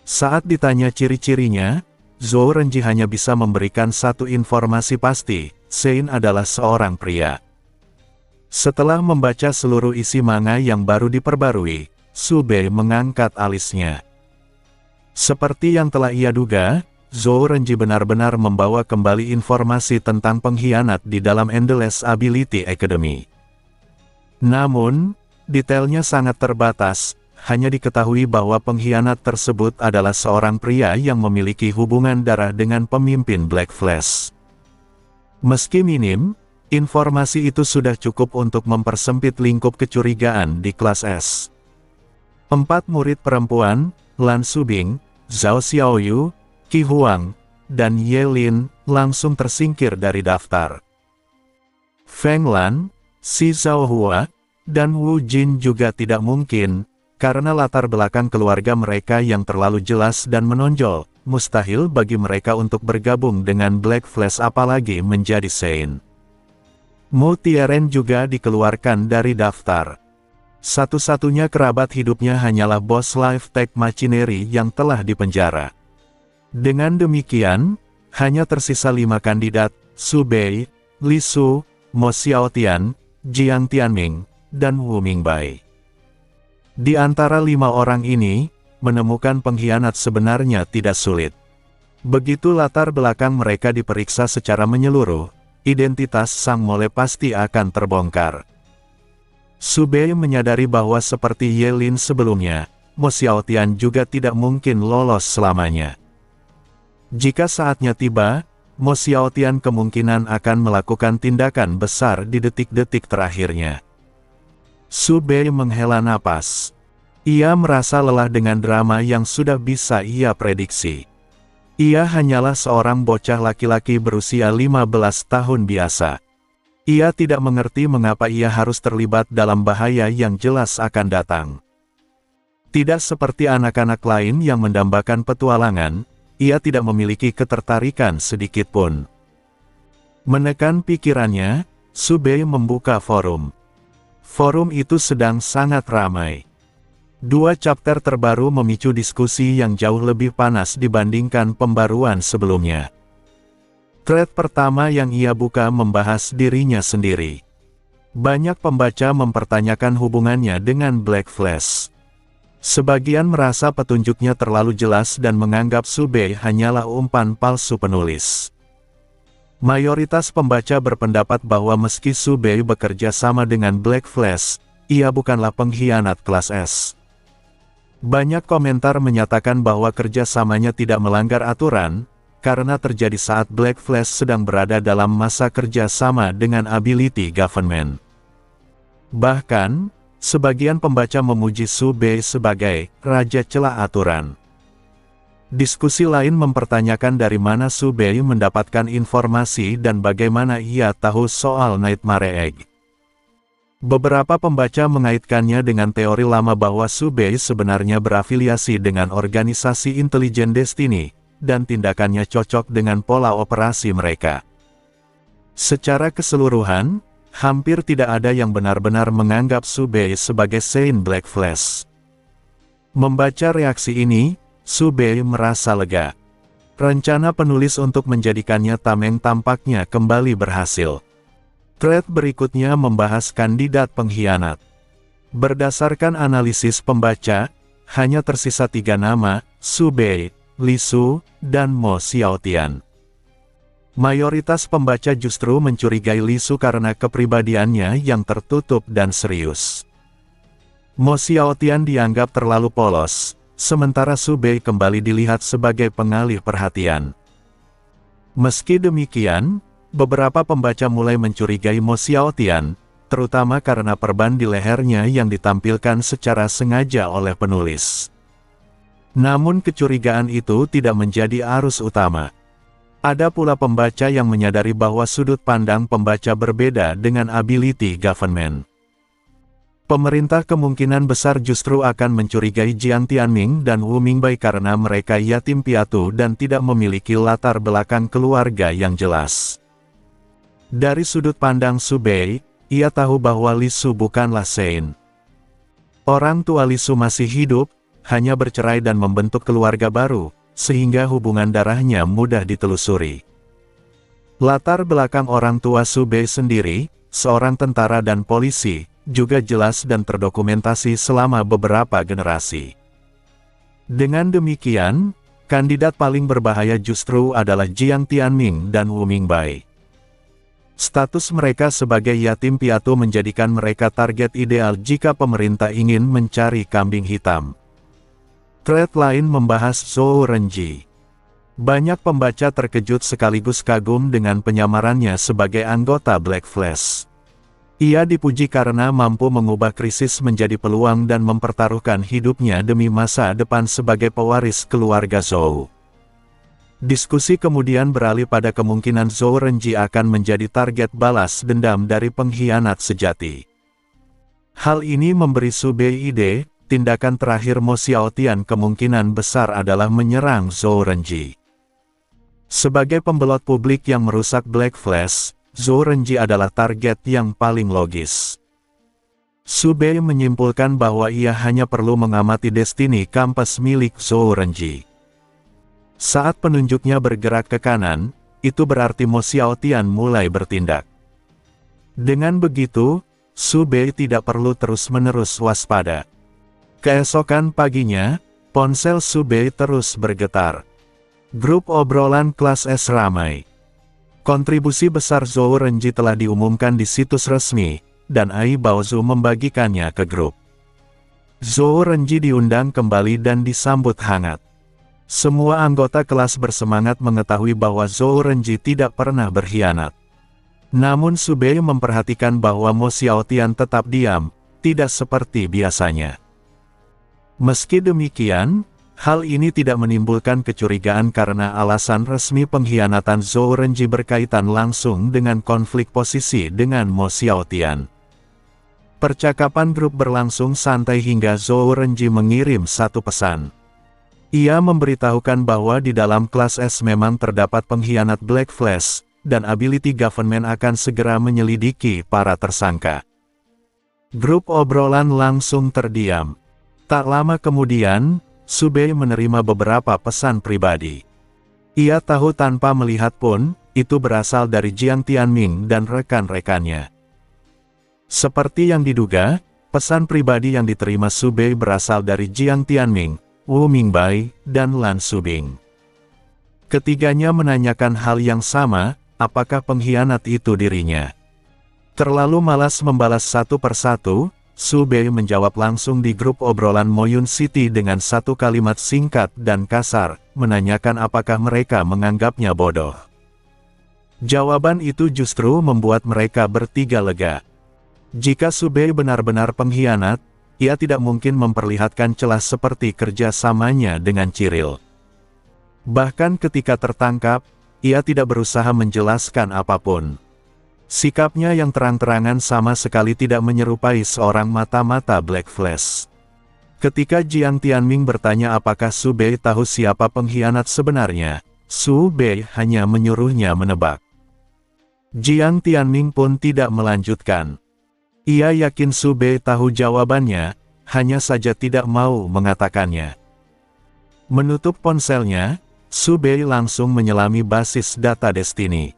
Saat ditanya ciri-cirinya, Zhou Renji hanya bisa memberikan satu informasi pasti, Saint adalah seorang pria. Setelah membaca seluruh isi manga yang baru diperbarui, Su Bei mengangkat alisnya. Seperti yang telah ia duga, Zhou Renji benar-benar membawa kembali informasi tentang pengkhianat di dalam Endless Ability Academy. Namun, detailnya sangat terbatas, hanya diketahui bahwa pengkhianat tersebut adalah seorang pria yang memiliki hubungan darah dengan pemimpin Black Flash. Meski minim, informasi itu sudah cukup untuk mempersempit lingkup kecurigaan di kelas S. 4 murid perempuan, Lan Subing, Zhao Xiaoyu, Qi Huang, dan Ye Lin, langsung tersingkir dari daftar. Feng Lan, Si Zhaohua, dan Wu Jin juga tidak mungkin, karena latar belakang keluarga mereka yang terlalu jelas dan menonjol, mustahil bagi mereka untuk bergabung dengan Black Flash apalagi menjadi Saint. Mu Tieren juga dikeluarkan dari daftar. Satu-satunya kerabat hidupnya hanyalah bos Life Tech Machinery yang telah dipenjara. Dengan demikian, hanya tersisa 5 kandidat, Su Bei, Li Su, Mo Xiaotian, Jiang Tianming, dan Wu Mingbai. Di antara 5 orang ini, menemukan pengkhianat sebenarnya tidak sulit. Begitu latar belakang mereka diperiksa secara menyeluruh, identitas sang mole pasti akan terbongkar. Su Bei menyadari bahwa seperti Ye Lin sebelumnya, Mo Xiaotian juga tidak mungkin lolos selamanya. Jika saatnya tiba, Mo Xiaotian kemungkinan akan melakukan tindakan besar di detik-detik terakhirnya. Su Bei menghela napas. Ia merasa lelah dengan drama yang sudah bisa ia prediksi. Ia hanyalah seorang bocah laki-laki berusia 15 tahun biasa. Ia tidak mengerti mengapa ia harus terlibat dalam bahaya yang jelas akan datang. Tidak seperti anak-anak lain yang mendambakan petualangan, ia tidak memiliki ketertarikan sedikitpun. Menekan pikirannya, Su Bei membuka forum. Forum itu sedang sangat ramai. 2 chapter terbaru memicu diskusi yang jauh lebih panas dibandingkan pembaruan sebelumnya. Thread pertama yang ia buka membahas dirinya sendiri. Banyak pembaca mempertanyakan hubungannya dengan Black Flash. Sebagian merasa petunjuknya terlalu jelas dan menganggap Su Bei hanyalah umpan palsu penulis. Mayoritas pembaca berpendapat bahwa meski Su Bei bekerja sama dengan Black Flash, ia bukanlah pengkhianat kelas S. Banyak komentar menyatakan bahwa kerjasamanya tidak melanggar aturan, karena terjadi saat Black Flash sedang berada dalam masa kerja sama dengan Ability Government. Bahkan, sebagian pembaca memuji Su Bei sebagai raja celah aturan. Diskusi lain mempertanyakan dari mana Su Bei mendapatkan informasi dan bagaimana ia tahu soal Nightmare Egg. Beberapa pembaca mengaitkannya dengan teori lama bahwa Su Bei sebenarnya berafiliasi dengan organisasi intelijen Destiny, dan tindakannya cocok dengan pola operasi mereka. Secara keseluruhan, hampir tidak ada yang benar-benar menganggap Su Bei sebagai Saint Black Flash. Membaca reaksi ini, Su Bei merasa lega. Rencana penulis untuk menjadikannya tameng tampaknya kembali berhasil. Thread berikutnya membahas kandidat pengkhianat. Berdasarkan analisis pembaca, hanya tersisa 3 nama, Su Bei, Li Su, dan Mo Xiaotian. Mayoritas pembaca justru mencurigai Li Su karena kepribadiannya yang tertutup dan serius. Mo Xiaotian dianggap terlalu polos, sementara Su Bei kembali dilihat sebagai pengalih perhatian. Meski demikian, beberapa pembaca mulai mencurigai Mo Xiaotian, terutama karena perban di lehernya yang ditampilkan secara sengaja oleh penulis. Namun kecurigaan itu tidak menjadi arus utama. Ada pula pembaca yang menyadari bahwa sudut pandang pembaca berbeda dengan ability government. Pemerintah kemungkinan besar justru akan mencurigai Jiang Tianming dan Wu Mingbai karena mereka yatim piatu dan tidak memiliki latar belakang keluarga yang jelas. Dari sudut pandang Su Bei, ia tahu bahwa Li Su bukanlah saint. Orang tua Li Su masih hidup, hanya bercerai dan membentuk keluarga baru, sehingga hubungan darahnya mudah ditelusuri. Latar belakang orang tua Su Bei sendiri, seorang tentara dan polisi, juga jelas dan terdokumentasi selama beberapa generasi. Dengan demikian, kandidat paling berbahaya justru adalah Jiang Tianming dan Wu Mingbai. Status mereka sebagai yatim piatu menjadikan mereka target ideal jika pemerintah ingin mencari kambing hitam. Thread lain membahas Zhou Renji. Banyak pembaca terkejut sekaligus kagum dengan penyamarannya sebagai anggota Black Flash. Ia dipuji karena mampu mengubah krisis menjadi peluang dan mempertaruhkan hidupnya demi masa depan sebagai pewaris keluarga Zhou. Diskusi kemudian beralih pada kemungkinan Zhou Renji akan menjadi target balas dendam dari pengkhianat sejati. Hal ini memberi Su Bei ide, tindakan terakhir Mo Xiaotian kemungkinan besar adalah menyerang Zhou Renji. Sebagai pembelot publik yang merusak Black Flash, Zhou Renji adalah target yang paling logis. Su Bei menyimpulkan bahwa ia hanya perlu mengamati Destiny Campus milik Zhou Renji. Saat penunjuknya bergerak ke kanan, itu berarti Mo Xiaotian mulai bertindak. Dengan begitu, Su Bei tidak perlu terus-menerus waspada. Keesokan paginya, ponsel Su Bei terus bergetar. Grup obrolan kelas S ramai. Kontribusi besar Zhou Renji telah diumumkan di situs resmi, dan Ai Baozu membagikannya ke grup. Zhou Renji diundang kembali dan disambut hangat. Semua anggota kelas bersemangat mengetahui bahwa Zhou Renji tidak pernah berkhianat. Namun Su Bei memperhatikan bahwa Mo Xiaotian tetap diam, tidak seperti biasanya. Meski demikian, hal ini tidak menimbulkan kecurigaan karena alasan resmi pengkhianatan Zhou Renji berkaitan langsung dengan konflik posisi dengan Mo Xiaotian. Percakapan grup berlangsung santai hingga Zhou Renji mengirim satu pesan. Ia memberitahukan bahwa di dalam kelas S memang terdapat pengkhianat Black Flash, dan ability government akan segera menyelidiki para tersangka. Grup obrolan langsung terdiam. Tak lama kemudian, Su Bei menerima beberapa pesan pribadi. Ia tahu tanpa melihat pun, itu berasal dari Jiang Tianming dan rekan-rekannya. Seperti yang diduga, pesan pribadi yang diterima Su Bei berasal dari Jiang Tianming, Wu Mingbai, dan Lan Subing. Ketiganya menanyakan hal yang sama, apakah pengkhianat itu dirinya. Terlalu malas membalas satu persatu, Su Bei menjawab langsung di grup obrolan Moyun City dengan satu kalimat singkat dan kasar, menanyakan apakah mereka menganggapnya bodoh. Jawaban itu justru membuat mereka bertiga lega. Jika Su Bei benar-benar pengkhianat, ia tidak mungkin memperlihatkan celah seperti kerjasamanya dengan Ciril. Bahkan ketika tertangkap, ia tidak berusaha menjelaskan apapun. Sikapnya yang terang-terangan sama sekali tidak menyerupai seorang mata-mata Black Flash. Ketika Jiang Tianming bertanya apakah Su Bei tahu siapa pengkhianat sebenarnya, Su Bei hanya menyuruhnya menebak. Jiang Tianming pun tidak melanjutkan. Ia yakin Su Bei tahu jawabannya, hanya saja tidak mau mengatakannya. Menutup ponselnya, Su Bei langsung menyelami basis data Destiny.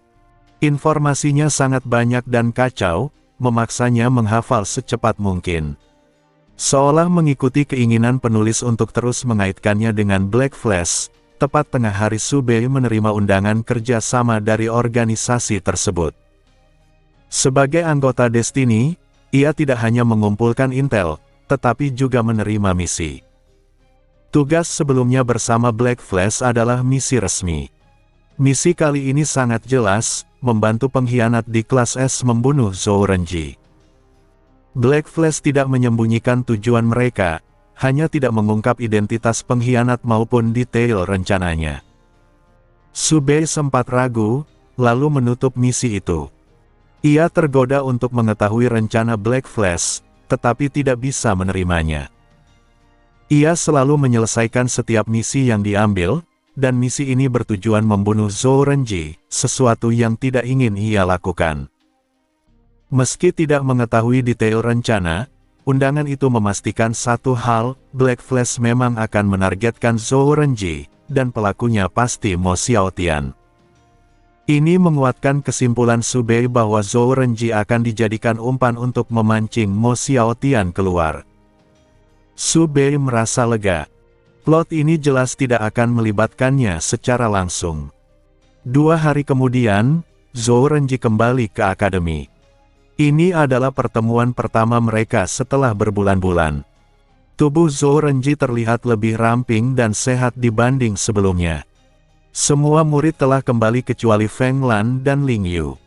Informasinya sangat banyak dan kacau, memaksanya menghafal secepat mungkin. Seolah mengikuti keinginan penulis untuk terus mengaitkannya dengan Black Flash, tepat tengah hari Su Bei menerima undangan kerja sama dari organisasi tersebut. Sebagai anggota Destiny, ia tidak hanya mengumpulkan intel, tetapi juga menerima misi. Tugas sebelumnya bersama Black Flash adalah misi resmi. Misi kali ini sangat jelas, membantu pengkhianat di kelas S membunuh Zhou Renji. Black Flash tidak menyembunyikan tujuan mereka, hanya tidak mengungkap identitas pengkhianat maupun detail rencananya. Su Bei sempat ragu, lalu menutup misi itu. Ia tergoda untuk mengetahui rencana Black Flash, tetapi tidak bisa menerimanya. Ia selalu menyelesaikan setiap misi yang diambil, dan misi ini bertujuan membunuh Zhou Renji, sesuatu yang tidak ingin ia lakukan. Meski tidak mengetahui detail rencana, undangan itu memastikan satu hal, Black Flash memang akan menargetkan Zhou Renji, dan pelakunya pasti Mo Xiaotian. Ini menguatkan kesimpulan Su Bei bahwa Zhou Renji akan dijadikan umpan untuk memancing Mo Xiaotian keluar. Su Bei merasa lega. Plot ini jelas tidak akan melibatkannya secara langsung. 2 hari kemudian, Zhou Renji kembali ke akademi. Ini adalah pertemuan pertama mereka setelah berbulan-bulan. Tubuh Zhou Renji terlihat lebih ramping dan sehat dibanding sebelumnya. Semua murid telah kembali kecuali Feng Lan dan Ling Yu.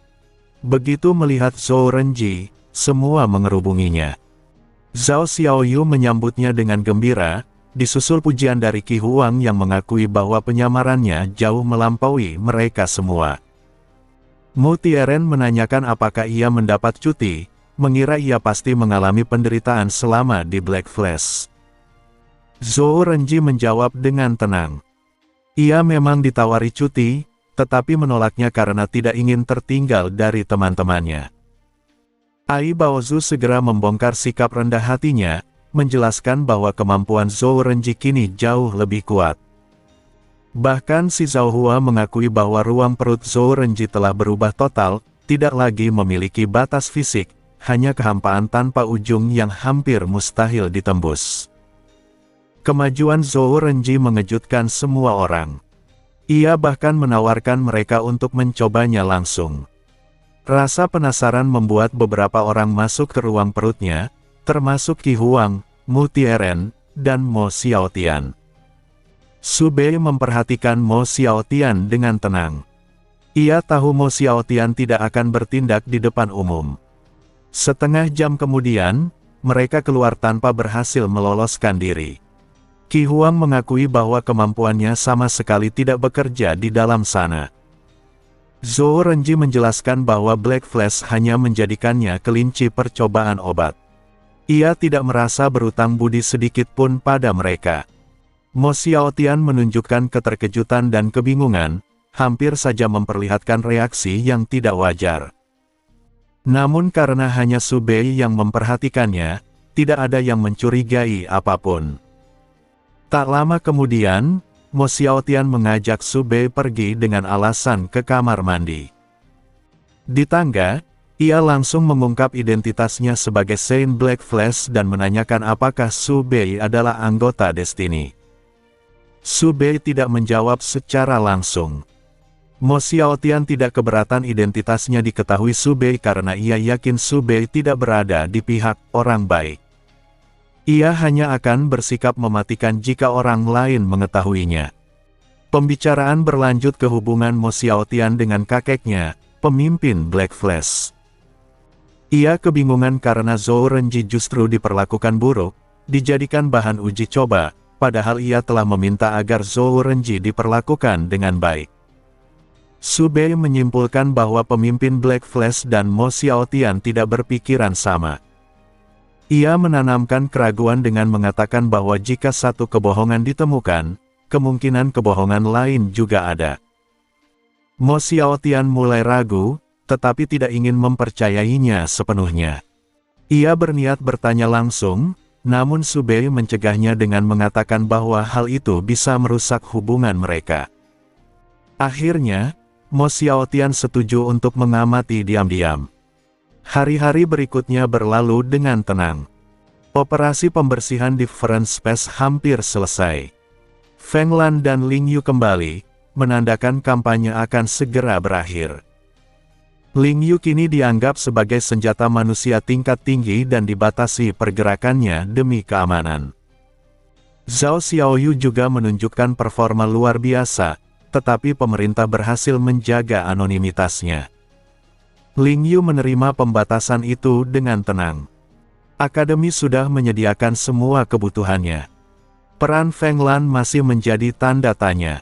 Begitu melihat Zhou Renji, semua mengerubunginya. Zhao Xiaoyu menyambutnya dengan gembira, disusul pujian dari Qi Huang yang mengakui bahwa penyamarannya jauh melampaui mereka semua. Mu Tieren menanyakan apakah ia mendapat cuti, mengira ia pasti mengalami penderitaan selama di Black Flash. Zhou Renji menjawab dengan tenang. Ia memang ditawari cuti, tetapi menolaknya karena tidak ingin tertinggal dari teman-temannya. Ai Baozu segera membongkar sikap rendah hatinya, menjelaskan bahwa kemampuan Zhou Renji kini jauh lebih kuat. Bahkan si Zhao Hua mengakui bahwa ruang perut Zhou Renji telah berubah total, tidak lagi memiliki batas fisik, hanya kehampaan tanpa ujung yang hampir mustahil ditembus. Kemajuan Zhou Renji mengejutkan semua orang. Ia bahkan menawarkan mereka untuk mencobanya langsung. Rasa penasaran membuat beberapa orang masuk ke ruang perutnya, termasuk Qi Huang, Mu Tieren, dan Mo Xiaotian. Su Bei memperhatikan Mo Xiaotian dengan tenang. Ia tahu Mo Xiaotian tidak akan bertindak di depan umum. Setengah jam kemudian, mereka keluar tanpa berhasil meloloskan diri. Qi Huang mengakui bahwa kemampuannya sama sekali tidak bekerja di dalam sana. Zhou Renji menjelaskan bahwa Black Flash hanya menjadikannya kelinci percobaan obat. Ia tidak merasa berutang budi sedikit pun pada mereka. Mo Xiaotian menunjukkan keterkejutan dan kebingungan, hampir saja memperlihatkan reaksi yang tidak wajar. Namun karena hanya Su Bei yang memperhatikannya, tidak ada yang mencurigai apapun. Tak lama kemudian, Mo Xiaotian mengajak Su Bei pergi dengan alasan ke kamar mandi. Di tangga, ia langsung mengungkap identitasnya sebagai Saint Black Flash dan menanyakan apakah Su Bei adalah anggota Destiny. Su Bei tidak menjawab secara langsung. Mo Xiaotian tidak keberatan identitasnya diketahui Su Bei karena ia yakin Su Bei tidak berada di pihak orang baik. Ia hanya akan bersikap mematikan jika orang lain mengetahuinya. Pembicaraan berlanjut ke hubungan Mo Xiaotian dengan kakeknya, pemimpin Black Flash. Ia kebingungan karena Zhou Renji justru diperlakukan buruk, dijadikan bahan uji coba, padahal ia telah meminta agar Zhou Renji diperlakukan dengan baik. Su Bei menyimpulkan bahwa pemimpin Black Flash dan Mo Xiaotian tidak berpikiran sama. Ia menanamkan keraguan dengan mengatakan bahwa jika satu kebohongan ditemukan, kemungkinan kebohongan lain juga ada. Mo Xiaotian mulai ragu, tetapi tidak ingin mempercayainya sepenuhnya. Ia berniat bertanya langsung, namun Su Bei mencegahnya dengan mengatakan bahwa hal itu bisa merusak hubungan mereka. Akhirnya, Mo Xiaotian setuju untuk mengamati diam-diam. Hari-hari berikutnya berlalu dengan tenang. Operasi pembersihan Different Space hampir selesai. Feng Lan dan Ling Yu kembali, menandakan kampanye akan segera berakhir. Ling Yu kini dianggap sebagai senjata manusia tingkat tinggi dan dibatasi pergerakannya demi keamanan. Zhao Xiaoyu juga menunjukkan performa luar biasa, tetapi pemerintah berhasil menjaga anonimitasnya. Ling Yu menerima pembatasan itu dengan tenang. Akademi sudah menyediakan semua kebutuhannya. Peran Feng Lan masih menjadi tanda tanya.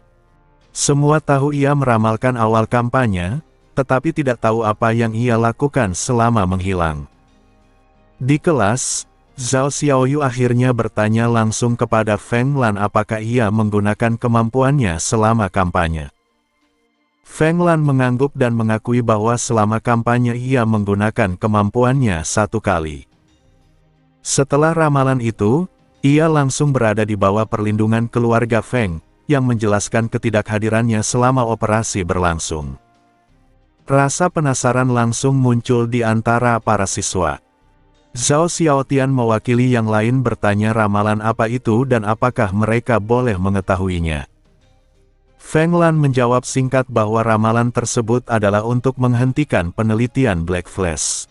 Semua tahu ia meramalkan awal kampanye, tetapi tidak tahu apa yang ia lakukan selama menghilang. Di kelas, Zhao Xiaoyu akhirnya bertanya langsung kepada Feng Lan apakah ia menggunakan kemampuannya selama kampanye. Feng Lan mengangguk dan mengakui bahwa selama kampanye ia menggunakan kemampuannya 1 kali. Setelah ramalan itu, ia langsung berada di bawah perlindungan keluarga Feng, yang menjelaskan ketidakhadirannya selama operasi berlangsung. Rasa penasaran langsung muncul di antara para siswa. Zhao Xiaotian mewakili yang lain bertanya ramalan apa itu dan apakah mereka boleh mengetahuinya. Feng Lan menjawab singkat bahwa ramalan tersebut adalah untuk menghentikan penelitian Black Flash.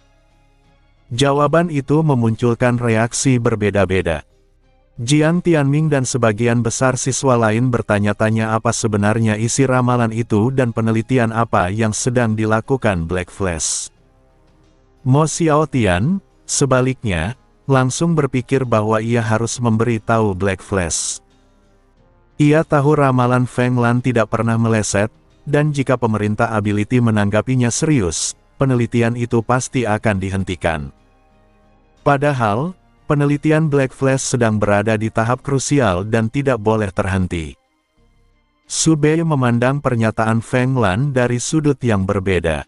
Jawaban itu memunculkan reaksi berbeda-beda. Jiang Tianming dan sebagian besar siswa lain bertanya-tanya apa sebenarnya isi ramalan itu dan penelitian apa yang sedang dilakukan Black Flash. Mo Xiaotian, sebaliknya, langsung berpikir bahwa ia harus memberi tahu Black Flash. Ia tahu ramalan Feng Lan tidak pernah meleset, dan jika pemerintah ability menanggapinya serius, penelitian itu pasti akan dihentikan. Padahal, penelitian Black Flash sedang berada di tahap krusial dan tidak boleh terhenti. Su Bei memandang pernyataan Feng Lan dari sudut yang berbeda.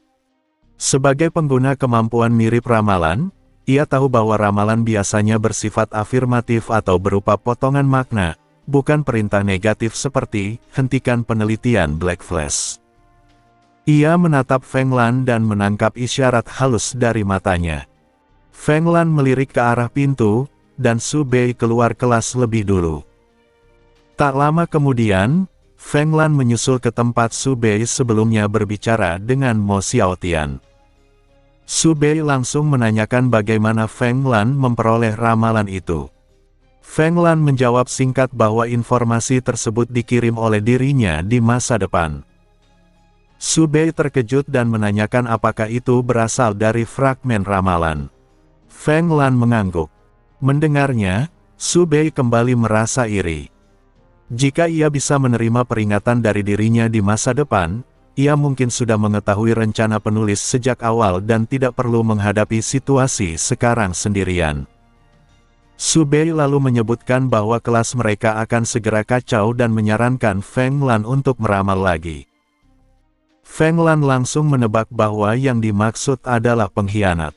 Sebagai pengguna kemampuan mirip ramalan, ia tahu bahwa ramalan biasanya bersifat afirmatif atau berupa potongan makna, bukan perintah negatif seperti, hentikan penelitian Black Flash. Ia menatap Feng Lan dan menangkap isyarat halus dari matanya. Feng Lan melirik ke arah pintu, dan Su Bei keluar kelas lebih dulu. Tak lama kemudian, Feng Lan menyusul ke tempat Su Bei sebelumnya berbicara dengan Mo Xiaotian. Su Bei langsung menanyakan bagaimana Feng Lan memperoleh ramalan itu. Feng Lan menjawab singkat bahwa informasi tersebut dikirim oleh dirinya di masa depan. Su Bei terkejut dan menanyakan apakah itu berasal dari fragmen ramalan. Feng Lan mengangguk. Mendengarnya, Su Bei kembali merasa iri. Jika ia bisa menerima peringatan dari dirinya di masa depan, ia mungkin sudah mengetahui rencana penulis sejak awal dan tidak perlu menghadapi situasi sekarang sendirian. Su Bei lalu menyebutkan bahwa kelas mereka akan segera kacau dan menyarankan Feng Lan untuk meramal lagi. Feng Lan langsung menebak bahwa yang dimaksud adalah pengkhianat.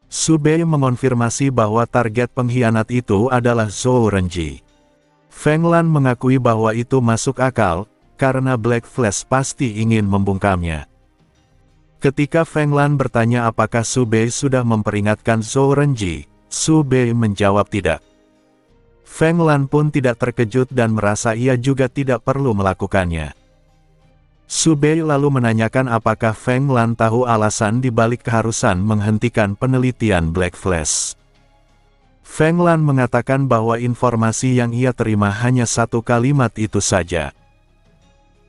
Su Bei mengonfirmasi bahwa target pengkhianat itu adalah Zhou Renji. Feng Lan mengakui bahwa itu masuk akal, karena Black Flash pasti ingin membungkamnya. Ketika Feng Lan bertanya apakah Su Bei sudah memperingatkan Zhou Renji, Su Bei menjawab tidak. Feng Lan pun tidak terkejut dan merasa ia juga tidak perlu melakukannya. Su Bei lalu menanyakan apakah Feng Lan tahu alasan dibalik keharusan menghentikan penelitian Black Flash. Feng Lan mengatakan bahwa informasi yang ia terima hanya 1 kalimat itu saja.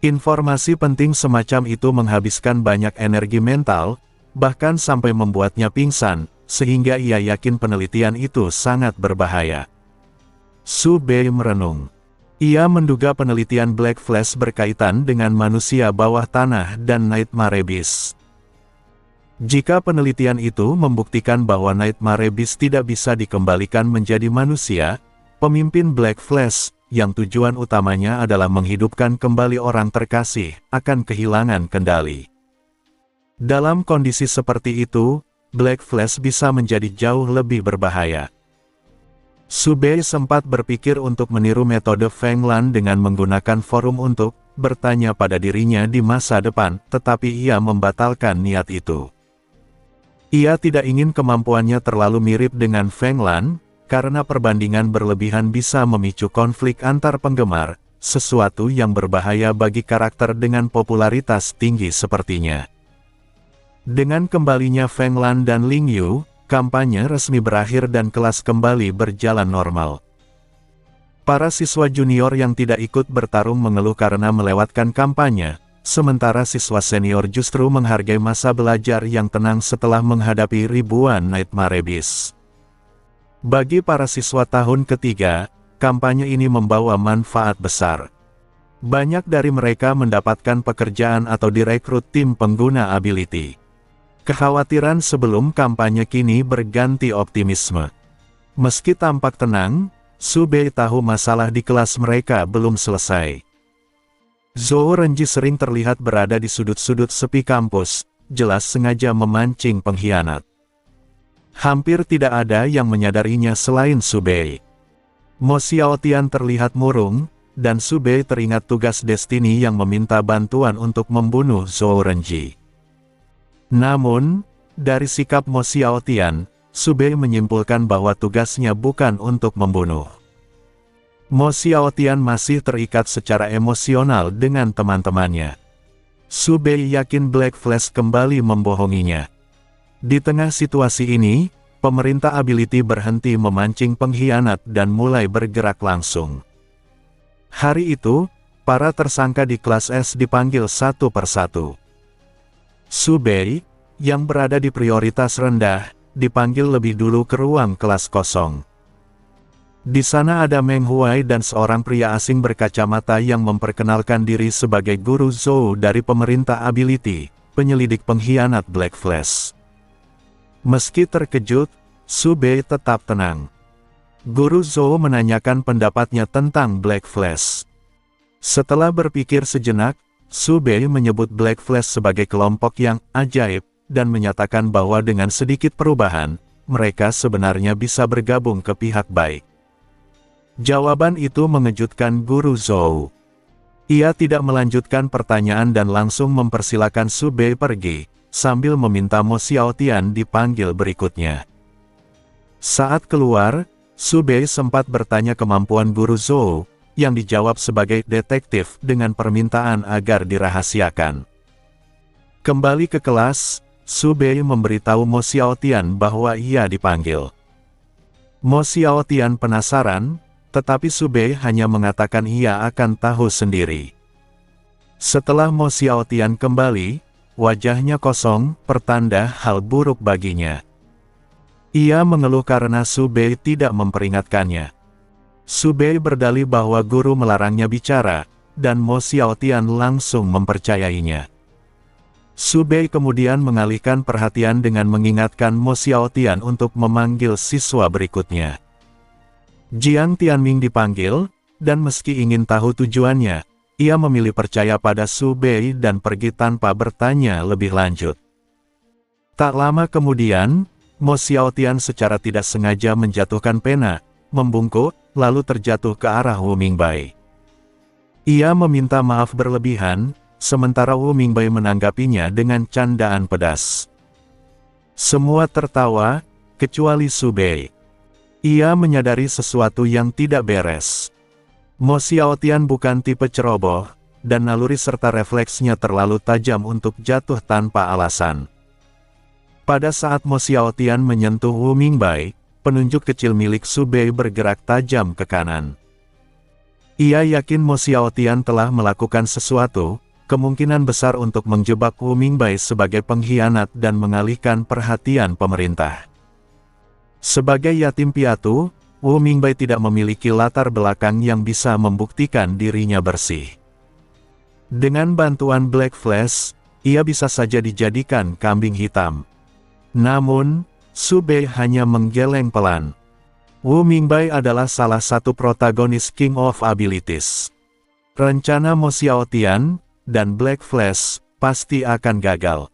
Informasi penting semacam itu menghabiskan banyak energi mental, bahkan sampai membuatnya pingsan, sehingga ia yakin penelitian itu sangat berbahaya. Su Bei merenung. Ia menduga penelitian Black Flash berkaitan dengan manusia bawah tanah dan Nightmare Beast. Jika penelitian itu membuktikan bahwa Nightmare Beast tidak bisa dikembalikan menjadi manusia, pemimpin Black Flash, yang tujuan utamanya adalah menghidupkan kembali orang terkasih, akan kehilangan kendali. Dalam kondisi seperti itu, Black Flash bisa menjadi jauh lebih berbahaya. Su Bei sempat berpikir untuk meniru metode Feng Lan dengan menggunakan forum untuk bertanya pada dirinya di masa depan, tetapi ia membatalkan niat itu. Ia tidak ingin kemampuannya terlalu mirip dengan Feng Lan, karena perbandingan berlebihan bisa memicu konflik antar penggemar, sesuatu yang berbahaya bagi karakter dengan popularitas tinggi sepertinya. Dengan kembalinya Feng Lan dan Ling Yu, kampanye resmi berakhir dan kelas kembali berjalan normal. Para siswa junior yang tidak ikut bertarung mengeluh karena melewatkan kampanye, sementara siswa senior justru menghargai masa belajar yang tenang setelah menghadapi ribuan Nightmare Beast. Bagi para siswa tahun ketiga, kampanye ini membawa manfaat besar. Banyak dari mereka mendapatkan pekerjaan atau direkrut tim pengguna ability. Kekhawatiran sebelum kampanye kini berganti optimisme. Meski tampak tenang, Subei tahu masalah di kelas mereka belum selesai. Zhou Renji sering terlihat berada di sudut-sudut sepi kampus, jelas sengaja memancing pengkhianat. Hampir tidak ada yang menyadarinya selain Subei. Mo Xiaotian terlihat murung, dan Subei teringat tugas Destiny yang meminta bantuan untuk membunuh Zhou Renji. Namun, dari sikap Mo Xiaotian, Subei menyimpulkan bahwa tugasnya bukan untuk membunuh. Mo Xiaotian masih terikat secara emosional dengan teman-temannya. Subei yakin Black Flash kembali membohonginya. Di tengah situasi ini, pemerintah ability berhenti memancing pengkhianat dan mulai bergerak langsung. Hari itu, para tersangka di kelas S dipanggil satu persatu. Subei, yang berada di prioritas rendah, dipanggil lebih dulu ke ruang kelas kosong. Di sana ada Meng Huai dan seorang pria asing berkacamata yang memperkenalkan diri sebagai guru Zhou dari pemerintah ability, penyelidik pengkhianat Black Flash. Meski terkejut, Subei tetap tenang. Guru Zhou menanyakan pendapatnya tentang Black Flash. Setelah berpikir sejenak, Subei menyebut Black Flash sebagai kelompok yang ajaib, dan menyatakan bahwa dengan sedikit perubahan, mereka sebenarnya bisa bergabung ke pihak baik. Jawaban itu mengejutkan Guru Zhou. Ia tidak melanjutkan pertanyaan dan langsung mempersilakan Subei pergi, sambil meminta Mo Xiaotian dipanggil berikutnya. Saat keluar, Subei sempat bertanya kemampuan Guru Zhou, yang dijawab sebagai detektif dengan permintaan agar dirahasiakan. Kembali ke kelas, Subei memberitahu Mo Xiaotian bahwa ia dipanggil. Mo Xiaotian penasaran, tetapi Subei hanya mengatakan ia akan tahu sendiri. Setelah Mo Xiaotian kembali, wajahnya kosong, pertanda hal buruk baginya. Ia mengeluh karena Subei tidak memperingatkannya. Subei berdalih bahwa guru melarangnya bicara, dan Mo Xiaotian langsung mempercayainya. Subei kemudian mengalihkan perhatian dengan mengingatkan Mo Xiaotian untuk memanggil siswa berikutnya. Jiang Tianming dipanggil, dan meski ingin tahu tujuannya, ia memilih percaya pada Subei dan pergi tanpa bertanya lebih lanjut. Tak lama kemudian, Mo Xiaotian secara tidak sengaja menjatuhkan pena, membungkuk, lalu terjatuh ke arah Wu Mingbai. Ia meminta maaf berlebihan, sementara Wu Mingbai menanggapinya dengan candaan pedas. Semua tertawa, kecuali Subei. Ia menyadari sesuatu yang tidak beres. Mo Xiaotian bukan tipe ceroboh, dan naluri serta refleksnya terlalu tajam untuk jatuh tanpa alasan. Pada saat Mo Xiaotian menyentuh Wu Mingbai, penunjuk kecil milik Subei bergerak tajam ke kanan. Ia yakin Mo Xiaotian telah melakukan sesuatu, kemungkinan besar untuk menjebak Wu Mingbai sebagai pengkhianat dan mengalihkan perhatian pemerintah. Sebagai yatim piatu, Wu Mingbai tidak memiliki latar belakang yang bisa membuktikan dirinya bersih. Dengan bantuan Black Flash, ia bisa saja dijadikan kambing hitam. Namun, Subei hanya menggeleng pelan. Wu Mingbai adalah salah satu protagonis King of Abilities. Rencana Mo Xiaotian dan Black Flash pasti akan gagal.